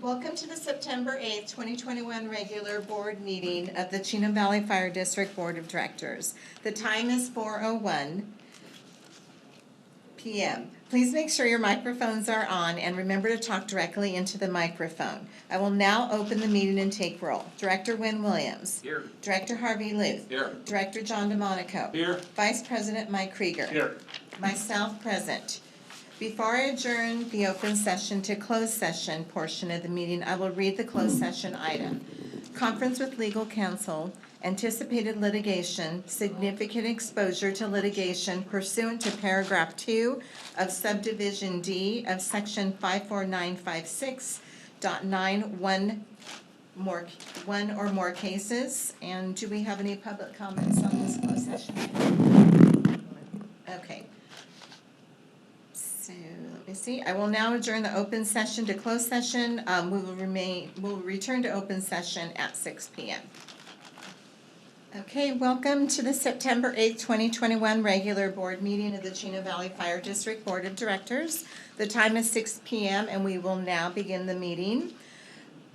Welcome to the September 8th, 2021 regular board meeting of the Chino Valley Fire District Board of Directors. The time is 4:01 p.m. Please make sure your microphones are on and remember to talk directly into the microphone. I will now open the meeting and take roll. Director Wynn Williams. Here. Director Harvey Luth. Here. Director John DeMonico. Here. Vice President Mike Krieger. Here. Myself present. Before I adjourn the open session to closed session portion of the meeting, I will read the closed session item. Conference with legal counsel, anticipated litigation, significant exposure to litigation pursuant to paragraph 2 of subdivision D of section 54956.9, one or more cases. And do we have any public comments on this closed session? Okay. So let me see. I will now adjourn the open session to closed session. We'll return to open session at 6 p.m. Okay, welcome to the September 8th, 2021 regular board meeting of the Chino Valley Fire District Board of Directors. The time is 6 p.m. and we will now begin the meeting.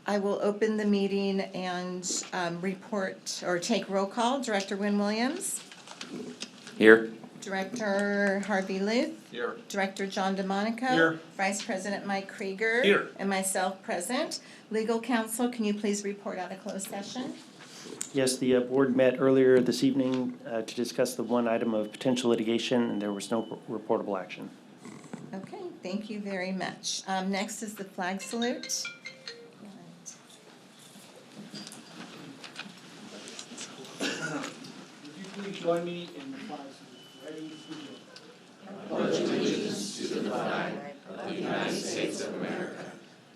I will open the meeting and report or take roll call. Director Wynn Williams. Here. Director Harvey Luth. Here. Director John DeMonico. Here. Vice President Mike Krieger. Here. And myself present. Legal counsel, can you please report out a closed session? Yes, the board met earlier this evening to discuss the one item of potential litigation, and there was no reportable action. Okay, thank you very much. Next is the flag salute. Would you please join me in the flag salute? Ready, begin. I pledge allegiance to the flag of the United States of America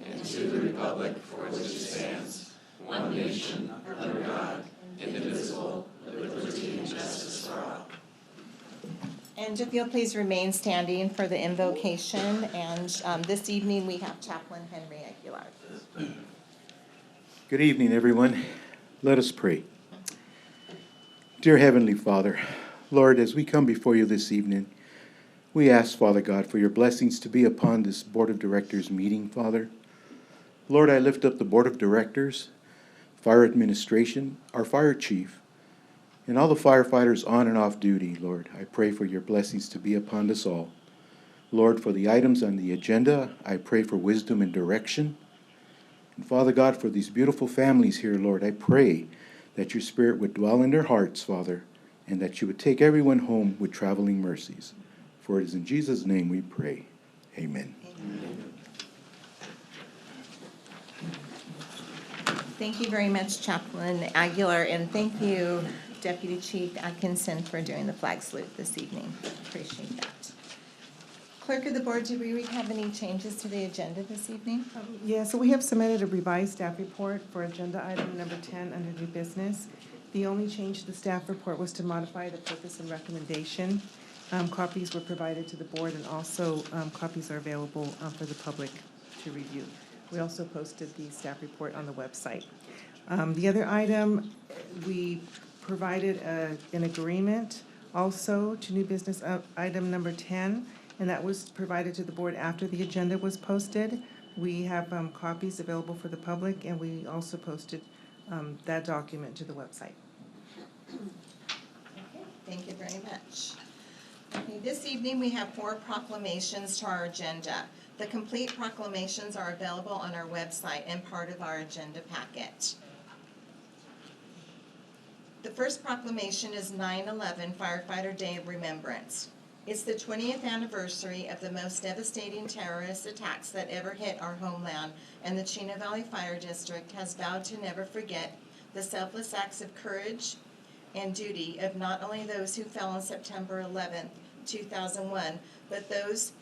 and to the republic for which it stands, one nation, under God, indivisible, with liberty and justice for all. And if you'll please remain standing for the invocation. And this evening we have Chaplain Henry Aguilar. Good evening, everyone. Let us pray. Dear Heavenly Father, Lord, as we come before you this evening, we ask, Father God, for your blessings to be upon this Board of Directors meeting, Father. Lord, I lift up the Board of Directors, Fire Administration, our Fire Chief, and all the firefighters on and off duty, Lord. I pray for your blessings to be upon us all. Lord, for the items on the agenda, I pray for wisdom and direction. And Father God, for these beautiful families here, Lord, I pray that your Spirit would dwell in their hearts, Father, and that you would take everyone home with traveling mercies. For it is in Jesus' name we pray. Amen. Amen. Thank you very much, Chaplain Aguilar, and thank you, Deputy Chief Atkinson, for doing the flag salute this evening. Appreciate that. Clerk of the Board, do we have any changes to the agenda this evening? Yeah, so we have submitted a revised staff report for agenda item number 10 under new business. The only change to the staff report was to modify the purpose and recommendation. Copies were provided to the board, and also copies are available for the public to review. We also posted the staff report on the website. The other item, we provided an agreement also to new business item number 10, and that was provided to the board after the agenda was posted. We have copies available for the public, and we also posted that document to the website. Okay, thank you very much. Okay, this evening we have 4 proclamations to our agenda. The complete proclamations are available on our website and part of our agenda packet. The first proclamation is 9/11 Firefighter Day of Remembrance. It's the 20th anniversary of the most devastating terrorist attacks that ever hit our homeland, and the Chino Valley Fire District has vowed to never forget the selfless acts of courage and duty of not only those who fell on September 11th, 2001, but those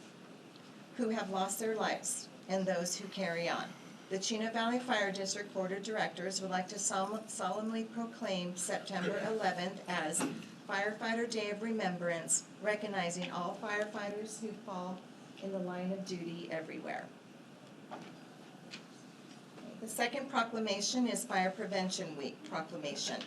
who have lost their lives and those who carry on. The Chino Valley Fire District Board of Directors would like to solemnly proclaim September 11th as Firefighter Day of Remembrance, recognizing all firefighters who fall in the line of duty everywhere. The second proclamation is Fire Prevention Week proclamation.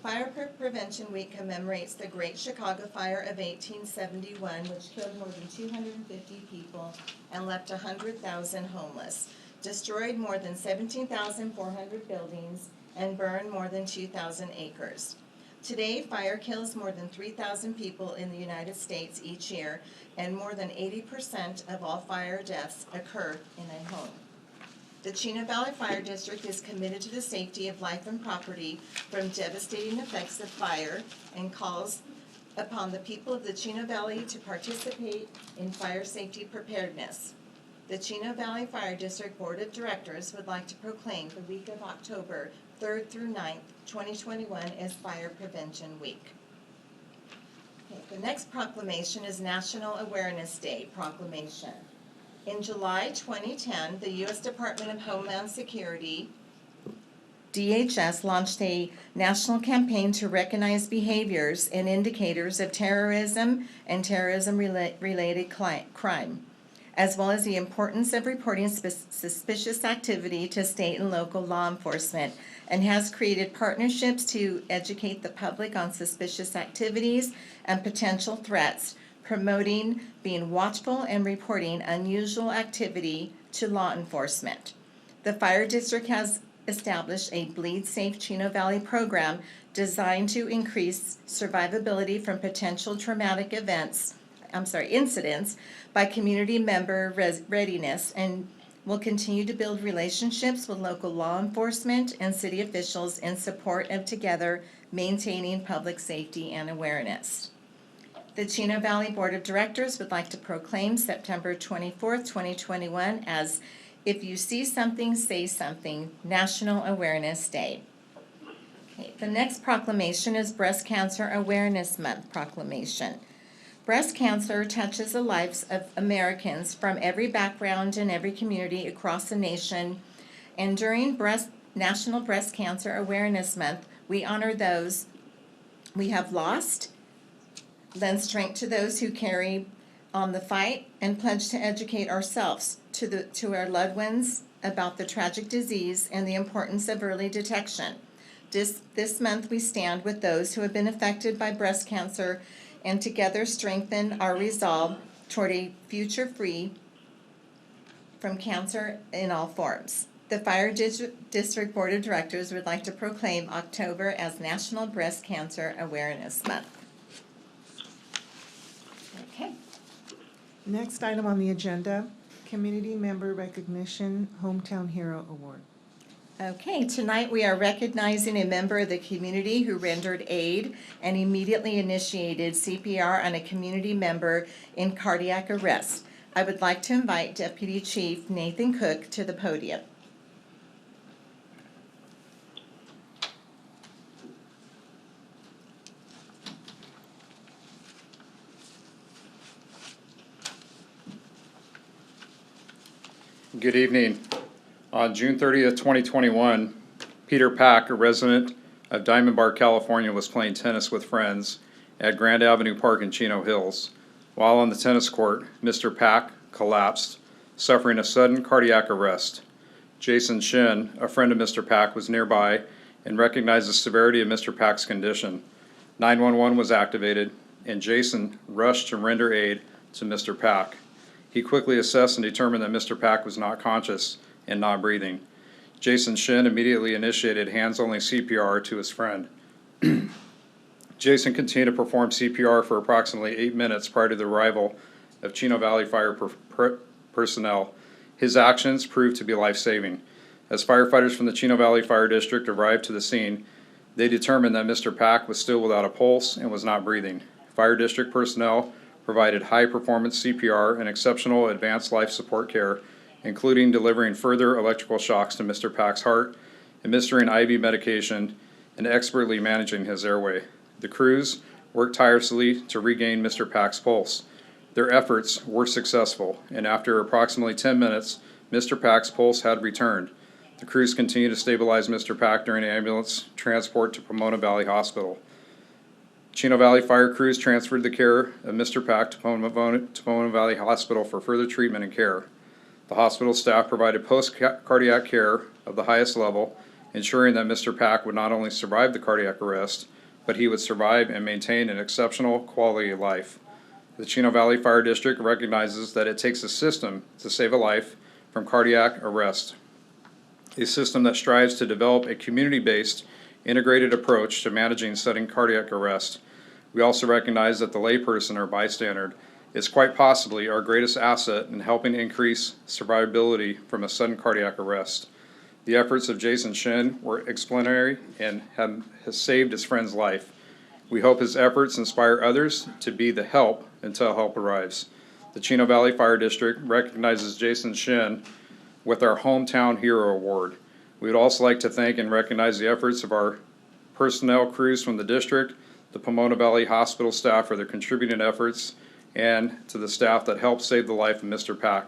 Fire Prevention Week commemorates the Great Chicago Fire of 1871, which killed more than 250 people and left 100,000 homeless. destroyed more than 17,400 buildings, and burned more than 2,000 acres. Today, fire kills more than 3,000 people in the United States each year, and more than 80% of all fire deaths occur in a home. The Chino Valley Fire District is committed to the safety of life and property from devastating effects of fire and calls upon the people of the Chino Valley to participate in fire safety preparedness. The Chino Valley Fire District Board of Directors would like to proclaim the week of October 3rd through 9th, 2021 as Fire Prevention Week. Okay, the next proclamation is National Awareness Day Proclamation. In July 2010, the U.S. Department of Homeland Security, DHS, launched a national campaign to recognize behaviors and indicators of terrorism and terrorism-related crime, as well as the importance of reporting suspicious activity to state and local law enforcement, and has created partnerships to educate the public on suspicious activities and potential threats, promoting being watchful and reporting unusual activity to law enforcement. The Fire District has established a Bleed Safe Chino Valley program designed to increase survivability from potential traumatic incidents by community member readiness, and will continue to build relationships with local law enforcement and city officials in support of together maintaining public safety and awareness. The Chino Valley Board of Directors would like to proclaim September 24th, 2021 as If You See Something, Say Something, National Awareness Day. Okay, the next proclamation is Breast Cancer Awareness Month proclamation. Breast cancer touches the lives of Americans from every background and every community across the nation. And during National Breast Cancer Awareness Month, we honor those we have lost, lend strength to those who carry on the fight, and pledge to educate ourselves to our loved ones about the tragic disease and the importance of early detection. This month we stand with those who have been affected by breast cancer and together strengthen our resolve toward a future free from cancer in all forms. The Fire District Board of Directors would like to proclaim October as National Breast Cancer Awareness Month. Okay. Next item on the agenda, Community Member Recognition Hometown Hero Award. Okay, tonight we are recognizing a member of the community who rendered aid and immediately initiated CPR on a community member in cardiac arrest. I would like to invite Deputy Chief Nathan Cook to the podium. Good evening. On June 30th, 2021, Peter Pack, a resident of Diamond Bar, California, was playing tennis with friends at Grand Avenue Park in Chino Hills. While on the tennis court, Mr. Pack collapsed, suffering a sudden cardiac arrest. Jason Shin, a friend of Mr. Pack, was nearby and recognized the severity of Mr. Pack's condition. 911 was activated, and Jason rushed to render aid to Mr. Pack. He quickly assessed and determined that Mr. Pack was not conscious and not breathing. Jason Shin immediately initiated hands-only CPR to his friend. Jason continued to perform CPR for approximately 8 minutes prior to the arrival of Chino Valley Fire personnel. His actions proved to be life-saving. As firefighters from the Chino Valley Fire District arrived to the scene, they determined that Mr. Pack was still without a pulse and was not breathing. Fire District personnel provided high-performance CPR and exceptional advanced life support care, including delivering further electrical shocks to Mr. Pack's heart, administering IV medication, and expertly managing his airway. The crews worked tirelessly to regain Mr. Pack's pulse. Their efforts were successful, and after approximately 10 minutes, Mr. Pack's pulse had returned. The crews continued to stabilize Mr. Pack during ambulance transport to Pomona Valley Hospital. Chino Valley Fire crews transferred the care of Mr. Pack to Pomona Valley Hospital for further treatment and care. The hospital staff provided post-cardiac care of the highest level, ensuring that Mr. Pack would not only survive the cardiac arrest, but he would survive and maintain an exceptional quality of life. The Chino Valley Fire District recognizes that it takes a system to save a life, from cardiac arrest, a system that strives to develop a community-based integrated approach to managing sudden cardiac arrest. We also recognize that the layperson or bystander is quite possibly our greatest asset in helping increase survivability from a sudden cardiac arrest. The efforts of Jason Shin were exemplary and has saved his friend's life. We hope his efforts inspire others to be the help until help arrives. The Chino Valley Fire District recognizes Jason Shin with our Hometown Hero Award. We would also like to thank and recognize the efforts of our personnel crews from the district, the Pomona Valley Hospital staff for their contributing efforts, and to the staff that helped save the life of Mr. Pack.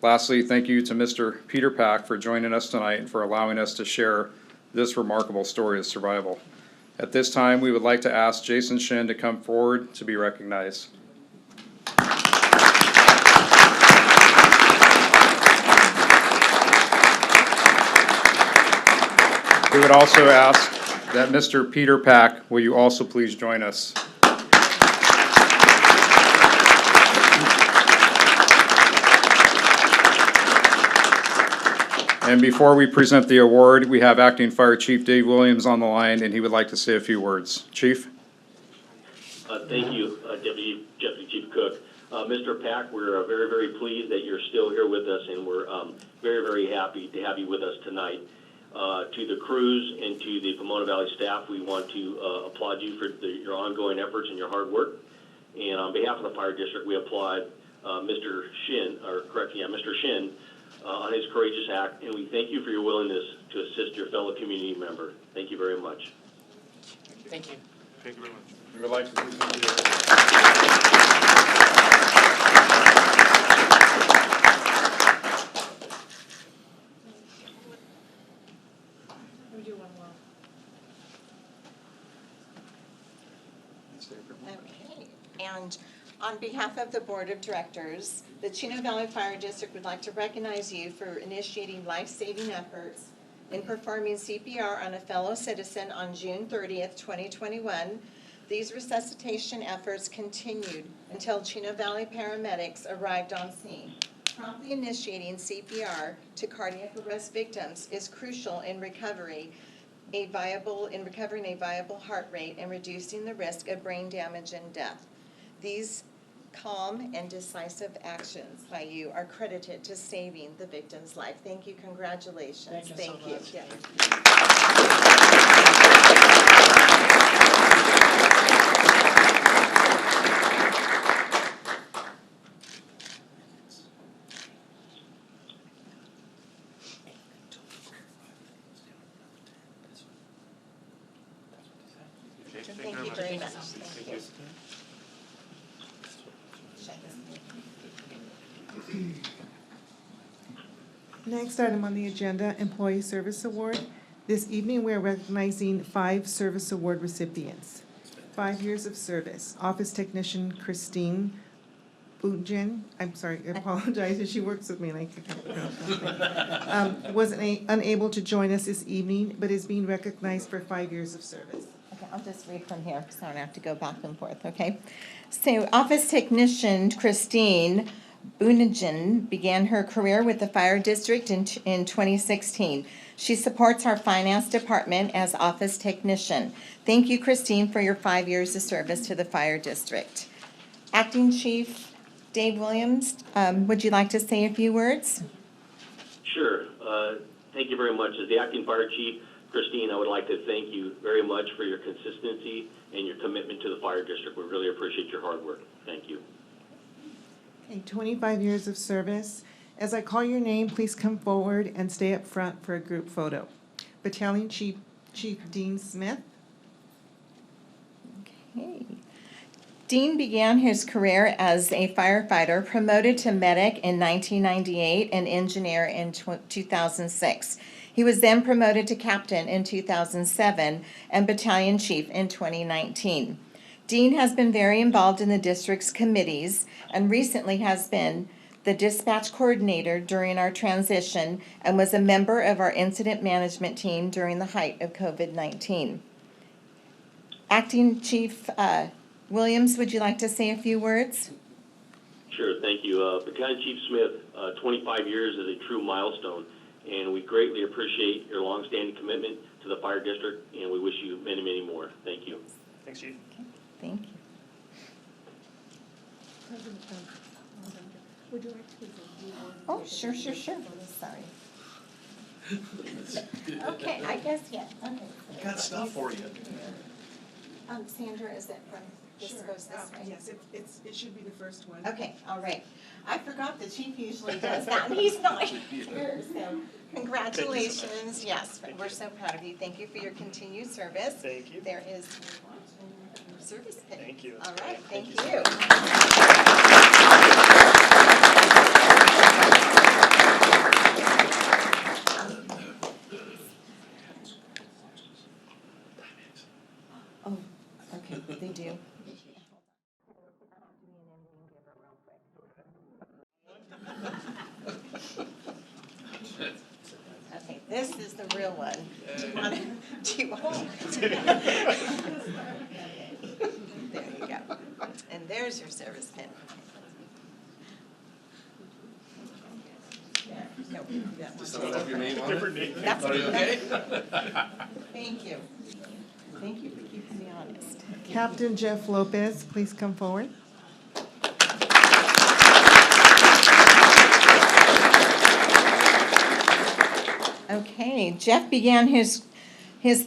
Lastly, thank you to Mr. Peter Pack for joining us tonight and for allowing us to share this remarkable story of survival. At this time, we would like to ask Jason Shin to come forward to be recognized. We would also ask that Mr. Peter Pack, will you also please join us? And before we present the award, we have Acting Fire Chief Dave Williams on the line, and he would like to say a few words. Chief? Thank you, Deputy Chief Cook. Mr. Pack, we're very, very pleased that you're still here with us, and we're very, very happy to have you with us tonight. To the crews and to the Pomona Valley staff, we want to applaud you for your ongoing efforts and your hard work. And on behalf of the Fire District, we applaud Mr. Shin, Mr. Shin, on his courageous act, and we thank you for your willingness to assist your fellow community member. Thank you very much. Thank you. Thank you very much. We would like to do Okay, and on behalf of the Board of Directors, the Chino Valley Fire District would like to recognize you for initiating life-saving efforts in performing CPR on a fellow citizen on June 30th, 2021. These resuscitation efforts continued until Chino Valley paramedics arrived on scene. Promptly initiating CPR to cardiac arrest victims is crucial in recovering a viable heart rate and reducing the risk of brain damage and death. These calm and decisive actions by you are credited to saving the victim's life. Thank you, congratulations. Thank you so much. Yes. Thank you very much. Thank you. Next item on the agenda, Employee Service Award. This evening, we are recognizing 5 Service Award recipients. 5 years of service. Office Technician Christine Bujin, I'm sorry, I apologize, she works with me and I can't pronounce that name. Was unable to join us this evening, but is being recognized for 5 years of service. Okay, I'll just read from here, so I don't have to go back and forth, okay? So, Office Technician Christine Bunigan began her career with the Fire District in 2016. She supports our finance department as office technician. Thank you, Christine, for your 5 years of service to the Fire District. Acting Chief Dave Williams, would you like to say a few words? Sure. Thank you very much. As the Acting Fire Chief, Christine, I would like to thank you very much for your consistency and your commitment to the Fire District. We really appreciate your hard work. Thank you. Okay, 25 years of service. As I call your name, please come forward and stay up front for a group photo. Battalion Chief Dean Smith. Okay. Dean began his career as a firefighter, promoted to medic in 1998 and engineer in 2006. He was then promoted to captain in 2007 and battalion chief in 2019. Dean has been very involved in the district's committees and recently has been the dispatch coordinator during our transition and was a member of our incident management team during the height of COVID-19. Acting Chief Williams, would you like to say a few words? Sure, thank you. Battalion Chief Smith, 25 years is a true milestone, and we greatly appreciate your longstanding commitment to the fire district, and we wish you many, many more. Thank you. Thanks, Chief. Thank you. Would you like to present the award? Oh, sure. Sorry. Okay, I guess, yeah, okay. Got stuff for you. Sandra, is that from, this Sure. goes this way? Yes, it should be the first one. Okay, all right. I forgot the chief usually does that, and he's not here, so congratulations. Yes, we're so proud of you. Thank you for your continued service. Thank you. There is your service pin. Thank you. All right, thank Thank you. Oh, okay, they do. Okay, this is the real one. Do you want There you go. And there's your service pin. There, no, that Does one's someone have your name on it? That's Are you okay? Thank you. Thank you for keeping me honest. Captain Jeff Lopez, please come forward. Okay, Jeff began his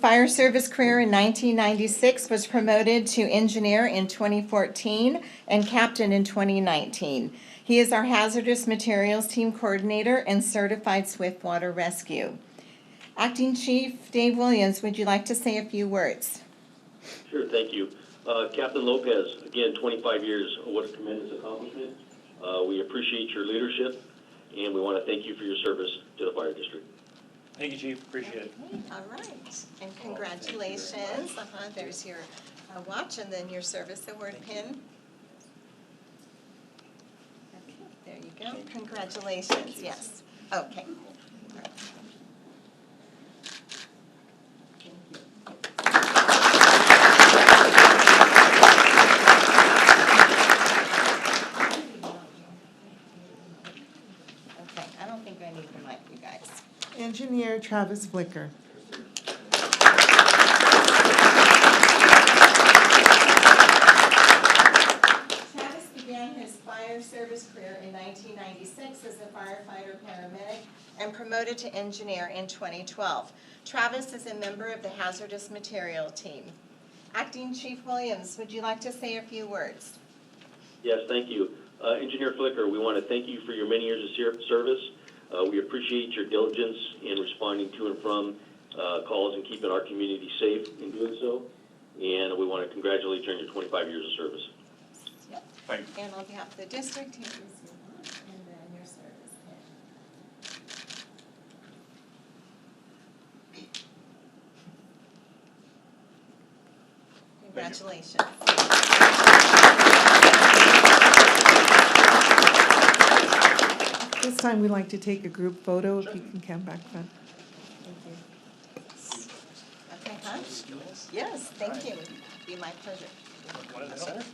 fire service career in 1996, was promoted to engineer in 2014, and captain in 2019. He is our hazardous materials team coordinator and certified swiftwater rescue. Acting Chief Dave Williams, would you like to say a few words? Sure, thank you. Captain Lopez, again, 25 years, what a tremendous accomplishment. We appreciate your leadership, and we want to thank you for your service to the fire district. Thank you, Chief. Appreciate it. All right, and congratulations. There's your watch and then your service award pin. Okay, there you go. Congratulations, yes. Okay. All right. Okay, I don't think I need the mic, you guys. Engineer Travis Flicker. Travis began his fire service career in 1996 as a firefighter paramedic and promoted to engineer in 2012. Travis is a member of the hazardous material team. Acting Chief Williams, would you like to say a few words? Yes, thank you. Engineer Flicker, we want to thank you for your many years of service. We appreciate your diligence in responding to and from calls and keeping our community safe in doing so. And we want to congratulate you on your 25 years of service. Yep. Thank you. And on behalf of the district, here is your watch and then your service pin. Congratulations. This time we'd like to take a group photo, if you can come back front. Okay, huh? Yes, thank you. It'd be my pleasure. One in the center? Okay.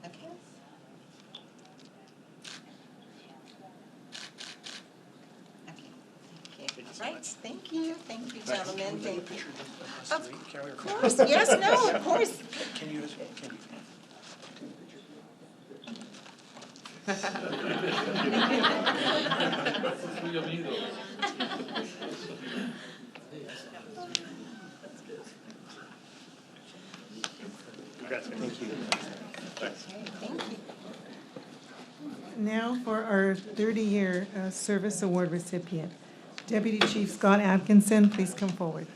Okay. Okay, right, thank you, gentlemen, thank you. Of course, yes, no, of course. Can you? Thank you. Thank you. Now for our 30-year service award recipient. Deputy Chief Scott Atkinson, please come forward.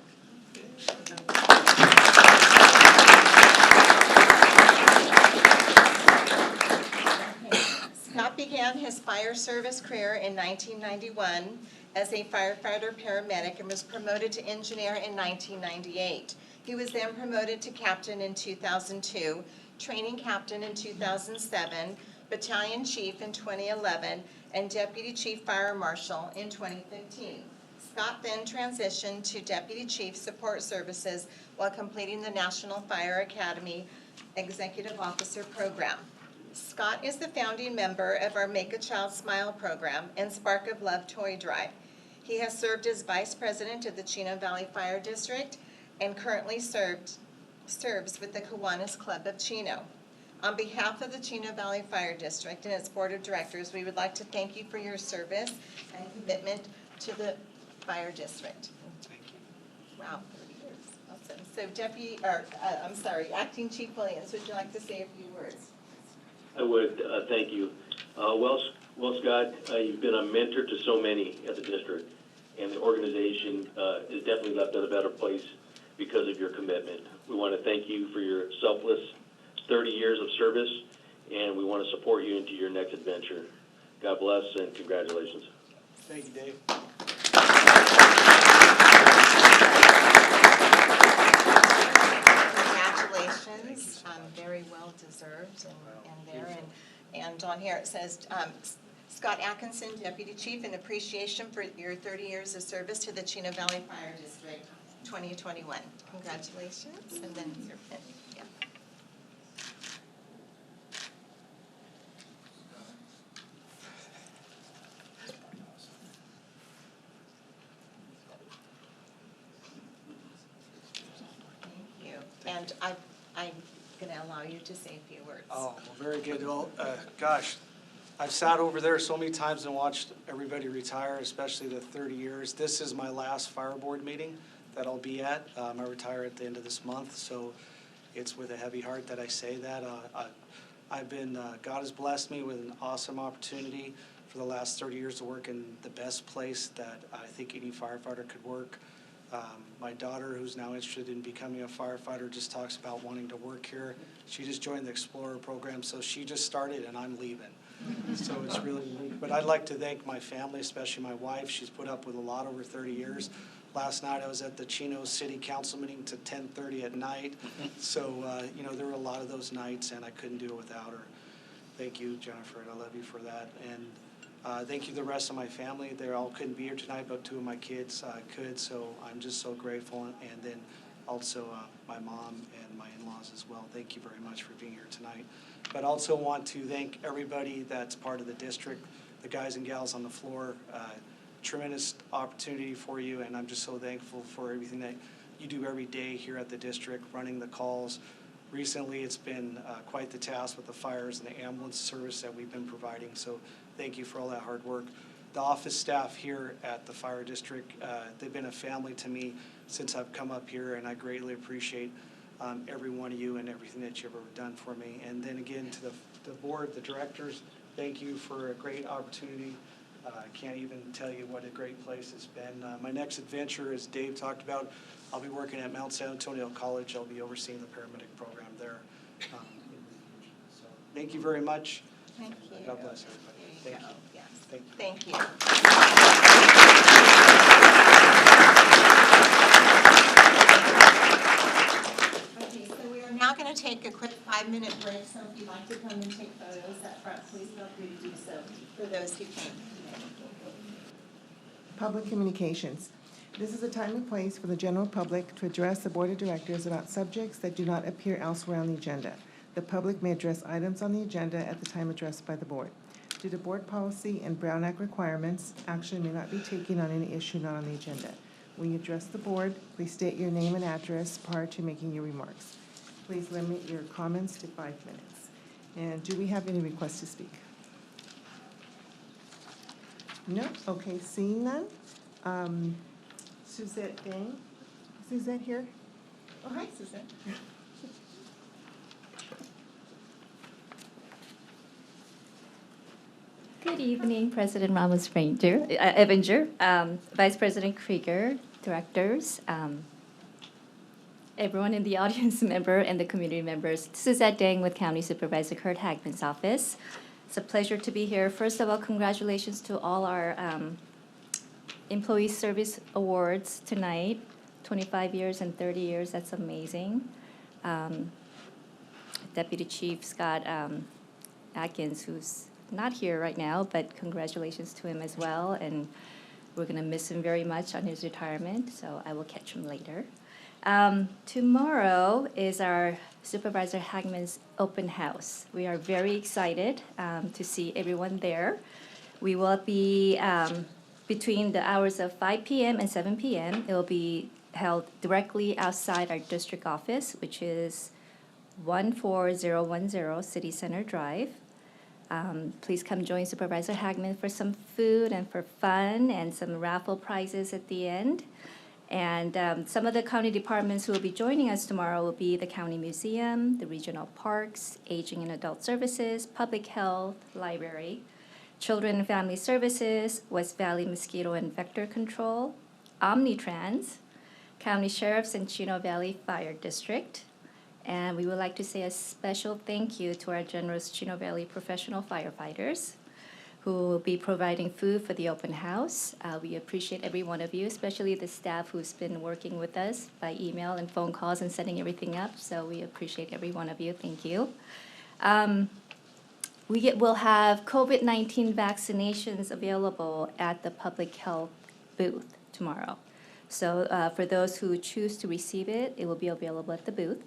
Scott began his fire service career in 1991 as a firefighter paramedic and was promoted to engineer in 1998. He was then promoted to captain in 2002, training captain in 2007, battalion chief in 2011, and deputy chief fire marshal in 2015. Scott then transitioned to Deputy Chief Support Services while completing the National Fire Academy Executive Officer Program. Scott is the founding member of our Make a Child Smile program and Spark of Love Toy Drive. He has served as Vice President of the Chino Valley Fire District and currently serves with the Kiwanis Club of Chino. On behalf of the Chino Valley Fire District and its Board of Directors, we would like to thank you for your service and commitment to the fire district. Thank you. Wow, 30 years, awesome. So Acting Chief Williams, would you like to say a few words? I would, thank you. Well, Scott, you've been a mentor to so many at the district, and the organization is definitely left in a better place because of your commitment. We want to thank you for your selfless 30 years of service, and we want to support you into your next adventure. God bless and congratulations. Thank you, Dave. Congratulations, very well deserved, and on here it says, Scott Atkinson, Deputy Chief, in appreciation for your 30 years of service to the Chino Valley Fire District, 2021. Congratulations, and then your pin, yeah. Thank you, and I'm going to allow you to say a few words. Oh, well, very good. Well, gosh, I've sat over there so many times and watched everybody retire, especially the 30 years. This is my last fire board meeting that I'll be at. I retire at the end of this month, so it's with a heavy heart that I say that. God has blessed me with an awesome opportunity for the last 30 years to work in the best place that I think any firefighter could work. My daughter, who's now interested in becoming a firefighter, just talks about wanting to work here. She just joined the Explorer program, so she just started and I'm leaving. So it's really neat. But I'd like to thank my family, especially my wife. She's put up with a lot over 30 years. Last night I was at the Chino City Council meeting to 10:30 at night. So, there were a lot of those nights and I couldn't do it without her. Thank you, Jennifer, and I love you for that. And thank you to the rest of my family. They all couldn't be here tonight, but two of my kids could, so I'm just so grateful. And then also my mom and my in-laws as well. Thank you very much for being here tonight. But also want to thank everybody that's part of the district, the guys and gals on the floor. Tremendous opportunity for you, and I'm just so thankful for everything that you do every day here at the district, running the calls. Recently, it's been quite the task with the fires and the ambulance service that we've been providing, so thank you for all that hard work. The office staff here at the fire district, they've been a family to me since I've come up here, and I greatly appreciate every one of you and everything that you've ever done for me. And then again, to the board, the directors, thank you for a great opportunity. I can't even tell you what a great place it's been. My next adventure, as Dave talked about, I'll be working at Mount San Antonio College. I'll be overseeing the paramedic program there. So thank you very much. Thank you. God bless everybody. There you Thank go. you. Yes. Thank you. Thank you. Okay, so we are now going to take a quick 5-minute break, so if you'd like to come and take photos up front, please feel free to do so for those who can't. Public communications. This is a time and place for the general public to address the Board of Directors about subjects that do not appear elsewhere on the agenda. The public may address items on the agenda at the time addressed by the Board. Due to Board policy and Brown Act requirements, action may not be taken on any issue not on the agenda. When you address the Board, please state your name and address prior to making your remarks. Please limit your comments to 5 minutes. And do we have any requests to speak? No? Okay, seeing none. Suzette Dang. Is Suzette here? Oh, hi, Suzette. Good evening, President Ramos Evinger, Vice President Krieger, directors, everyone in the audience member and the community members. This is Ed Dang with County Supervisor Kurt Hagman's office. It's a pleasure to be here. First of all, congratulations to all our Employee Service Awards tonight, 25 years and 30 years, that's amazing. Deputy Chief Scott Atkins, who's not here right now, but congratulations to him as well. And We're going to miss him very much on his retirement, so I will catch him later. Tomorrow is our Supervisor Hagman's open house. We are very excited to see everyone there. We will be between the hours of 5 p.m. and 7 p.m. It will be held directly outside our district office, which is 14010 City Center Drive. Please come join Supervisor Hagman for some food and for fun and some raffle prizes at the end. And some of the county departments who will be joining us tomorrow will be the County Museum, the Regional Parks, Aging and Adult Services, Public Health, Library, Children and Family Services, West Valley Mosquito and Vector Control, Omnitrans, County Sheriff's and Chino Valley Fire District. And we would like to say a special thank you to our generous Chino Valley professional firefighters who will be providing food for the open house. We appreciate every one of you, especially the staff who's been working with us by email and phone calls and setting everything up. So we appreciate every one of you. Thank you. We'll have COVID-19 vaccinations available at the public health booth tomorrow. So for those who choose to receive it, it will be available at the booth.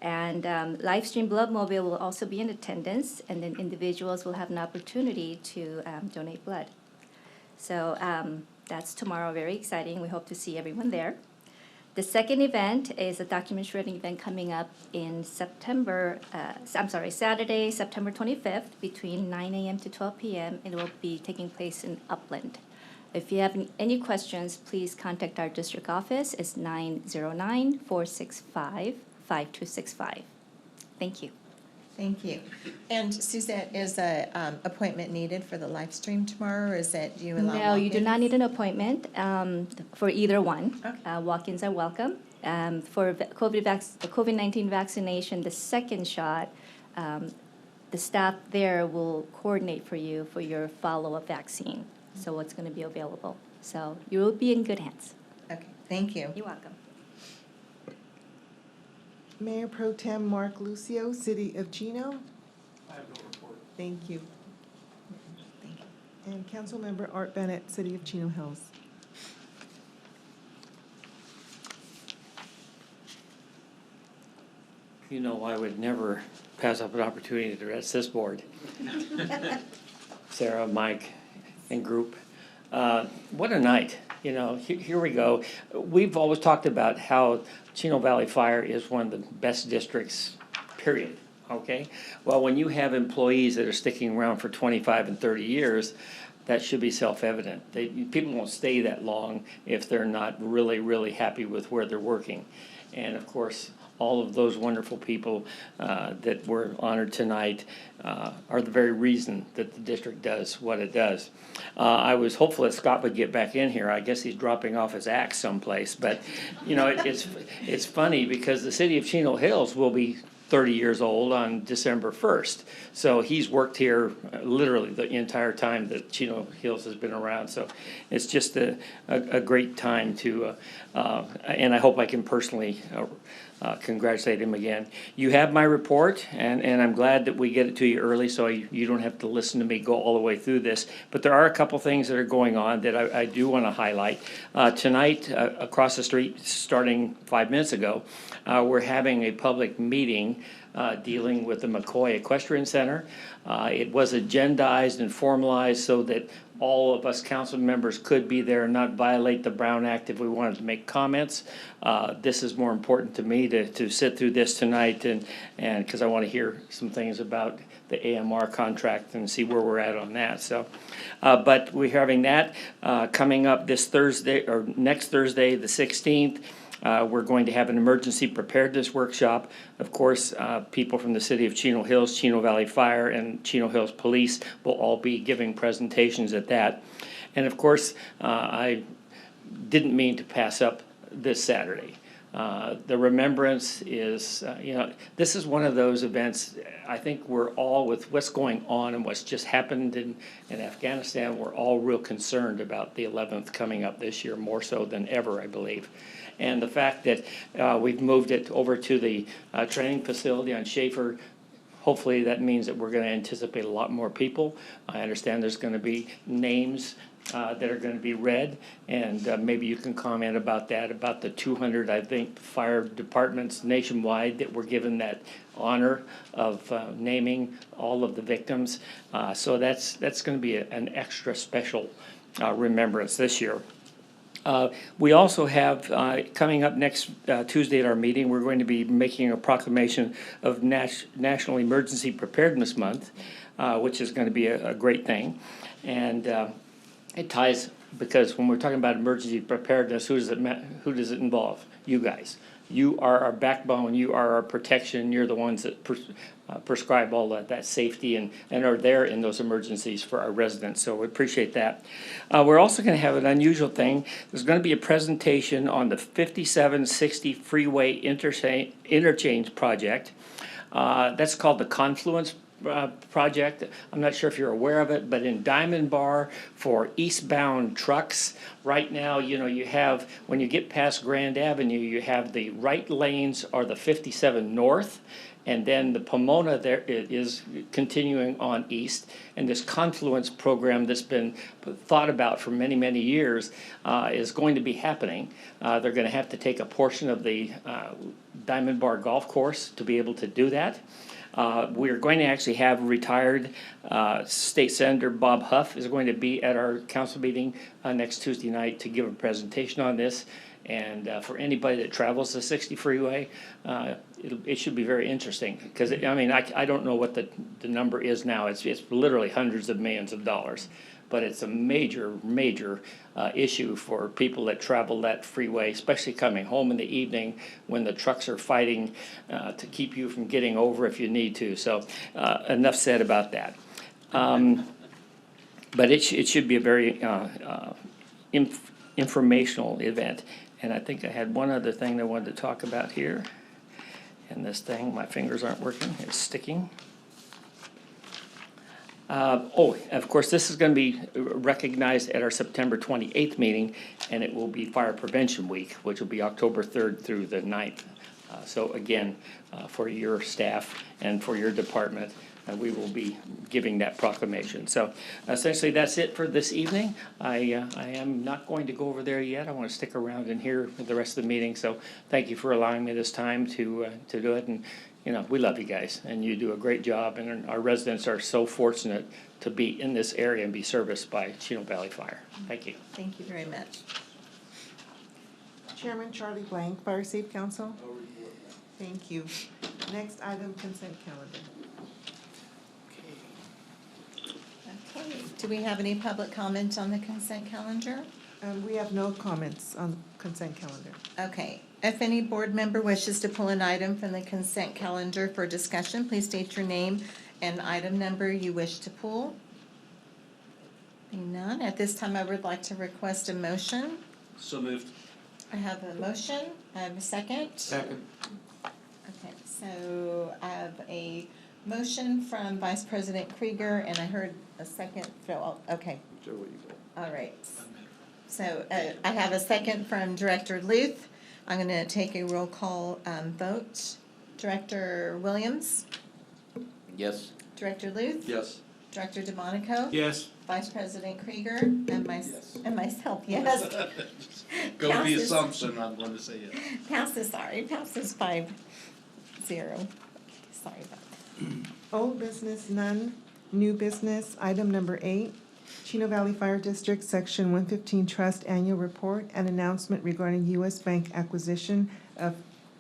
And Livestream Blood Mobile will also be in attendance, and then individuals will have an opportunity to donate blood. So that's tomorrow, very exciting. We hope to see everyone there. The second event is a document shredding event coming up in Saturday, September 25th, between 9 a.m. to 12 p.m. It will be taking place in Upland. If you have any questions, please contact our district office. It's 909-465-5265. Thank you. Thank you. And Suzette, is a appointment needed for the live stream tomorrow, or is that you allow No, you do not walk-ins? need an appointment for either one. Okay. Walk-ins are welcome. For COVID-19 vaccination, the second shot, the staff there will coordinate for you for your follow-up vaccine. So what's going to be available. So you will be in good hands. Okay, thank you. You're welcome. Mayor Pro Tem Mark Lucio, City of Chino. I have no report. Thank you. Thank you. And Councilmember Art Bennett, City of Chino Hills. You know, I would never pass up an opportunity to address this board. Sarah, Mike, and group. What a night. You know, here we go. We've always talked about how Chino Valley Fire is one of the best districts, period. Okay? Well, when you have employees that are sticking around for 25 and 30 years, that should be self-evident. People won't stay that long if they're not really, really happy with where they're working. And of course, all of those wonderful people that were honored tonight are the very reason that the district does what it does. I was hopeful that Scott would get back in here. I guess he's dropping off his axe someplace. But, you know, it's funny because the city of Chino Hills will be 30 years old on December 1st. So he's worked here literally the entire time that Chino Hills has been around. So it's just a great time to, and I hope I can personally congratulate him again. You have my report, and I'm glad that we get it to you early so you don't have to listen to me go all the way through this. But there are a couple things that are going on that I do want to highlight. Tonight, across the street, starting 5 minutes ago, we're having a public meeting dealing with the McCoy Equestrian Center. It was agendized and formalized so that all of us council members could be there and not violate the Brown Act if we wanted to make comments. This is more important to me to sit through this tonight and because I want to hear some things about the AMR contract and see where we're at on that. So, but we're having that coming up this Thursday or next Thursday, the 16th. We're going to have an emergency preparedness workshop. Of course, people from the city of Chino Hills, Chino Valley Fire, and Chino Hills Police will all be giving presentations at that. And of course, I didn't mean to pass up this Saturday. The remembrance is, this is one of those events, I think we're all, with what's going on and what's just happened in Afghanistan, we're all real concerned about the 11th coming up this year, more so than ever, I believe. And the fact that we've moved it over to the training facility on Schaefer hopefully that means that we're gonna anticipate a lot more people. I understand there's gonna be names that are gonna be read, and maybe you can comment about that, about the 200, I think, fire departments nationwide that were given that honor of naming all of the victims. So that's gonna be an extra special remembrance this year. We also have, coming up next Tuesday at our meeting, we're going to be making a proclamation of National Emergency Preparedness Month, which is going to be a great thing. And it ties, because when we're talking about emergency preparedness, who does it involve? You guys. You are our backbone, you are our protection, you're the ones that prescribe all that safety and are there in those emergencies for our residents, so we appreciate that. We're also gonna have an unusual thing. There's gonna be a presentation on the 5760 freeway interchange project. That's called the Confluence project. I'm not sure if you're aware of it, but in Diamond Bar for eastbound trucks, right now, you have, when you get past Grand Avenue, you have the right lanes are the 57 North, and then the Pomona there is continuing on east. And this Confluence program that's been thought about for many, many years is going to be happening. They're going to have to take a portion of the Diamond Bar Golf Course to be able to do that. We're going to actually have retired State Senator Bob Huff is going to be at our council meeting next Tuesday night to give a presentation on this. And for anybody that travels the 60 freeway, it should be very interesting. Because, I don't know what the number is now. It's literally hundreds of millions of dollars. But it's a major, major issue for people that travel that freeway, especially coming home in the evening when the trucks are fighting to keep you from getting over if you need to. So enough said about that. But it should be a very informational event. And I think I had one other thing I wanted to talk about here. And this thing, my fingers aren't working, it's sticking. Of course, this is going to be recognized at our September 28th meeting, and it will be Fire Prevention Week, which will be October 3rd through the 9th. So again, for your staff and for your department, we will be giving that proclamation. So essentially, that's it for this evening. I am not going to go over there yet. I want to stick around and hear the rest of the meeting. So thank you for allowing me this time to do it. And we love you guys, and you do a great job. And our residents are so fortunate to be in this area and be serviced by Chino Valley Fire. Thank you. Thank you very much. Chairman Charlie Blank, Fire Safe Council. Thank you. Next item, consent calendar. Okay, do we have any public comments on the consent calendar? We have no comments on consent calendar. Okay, if any board member wishes to pull an item from the consent calendar for discussion, please state your name and item number you wish to pull. Being none, at this time I would like to request a motion. So moved. I have a motion, I have a second. Second. Okay, so I have a motion from Vice President Krieger, and I heard a second, Phil, okay. All right. So I have a second from Director Luth. I'm going to take a roll call vote. Director Williams? Yes. Director Luth? Yes. Director DeMonico? Yes. Vice President Krieger? And myself, yes. Go with the Passes. assumption I'm going to say yes. Passes 5-0. Sorry about that. Old business, none. New business, item number 8. Chino Valley Fire District, Section 115 Trust Annual Report and announcement regarding U.S. Bank acquisition of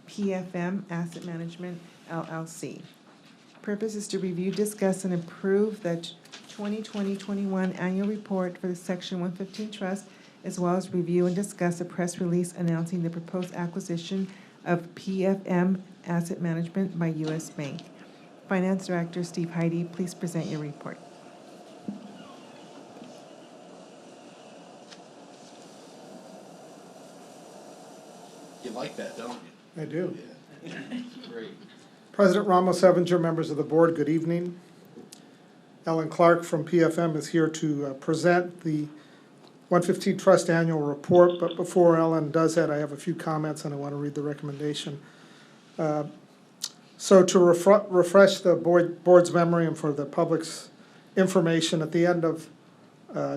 PFM Asset Management, LLC. Purpose is to review, discuss, and approve the 2020-21 annual report for the Section 115 Trust, as well as review and discuss a press release announcing the proposed acquisition of PFM Asset Management by U.S. Bank. Finance Director Steve Heidi, please present your report. You like that, don't you? I do. Yeah. Great. President Ramos, Evinger, members of the board, good evening. Ellen Clark from PFM is here to present the 115 Trust Annual Report, but before Ellen does that, I have a few comments and I want to read the recommendation. So to refresh the board's memory and for the public's information, at the end of,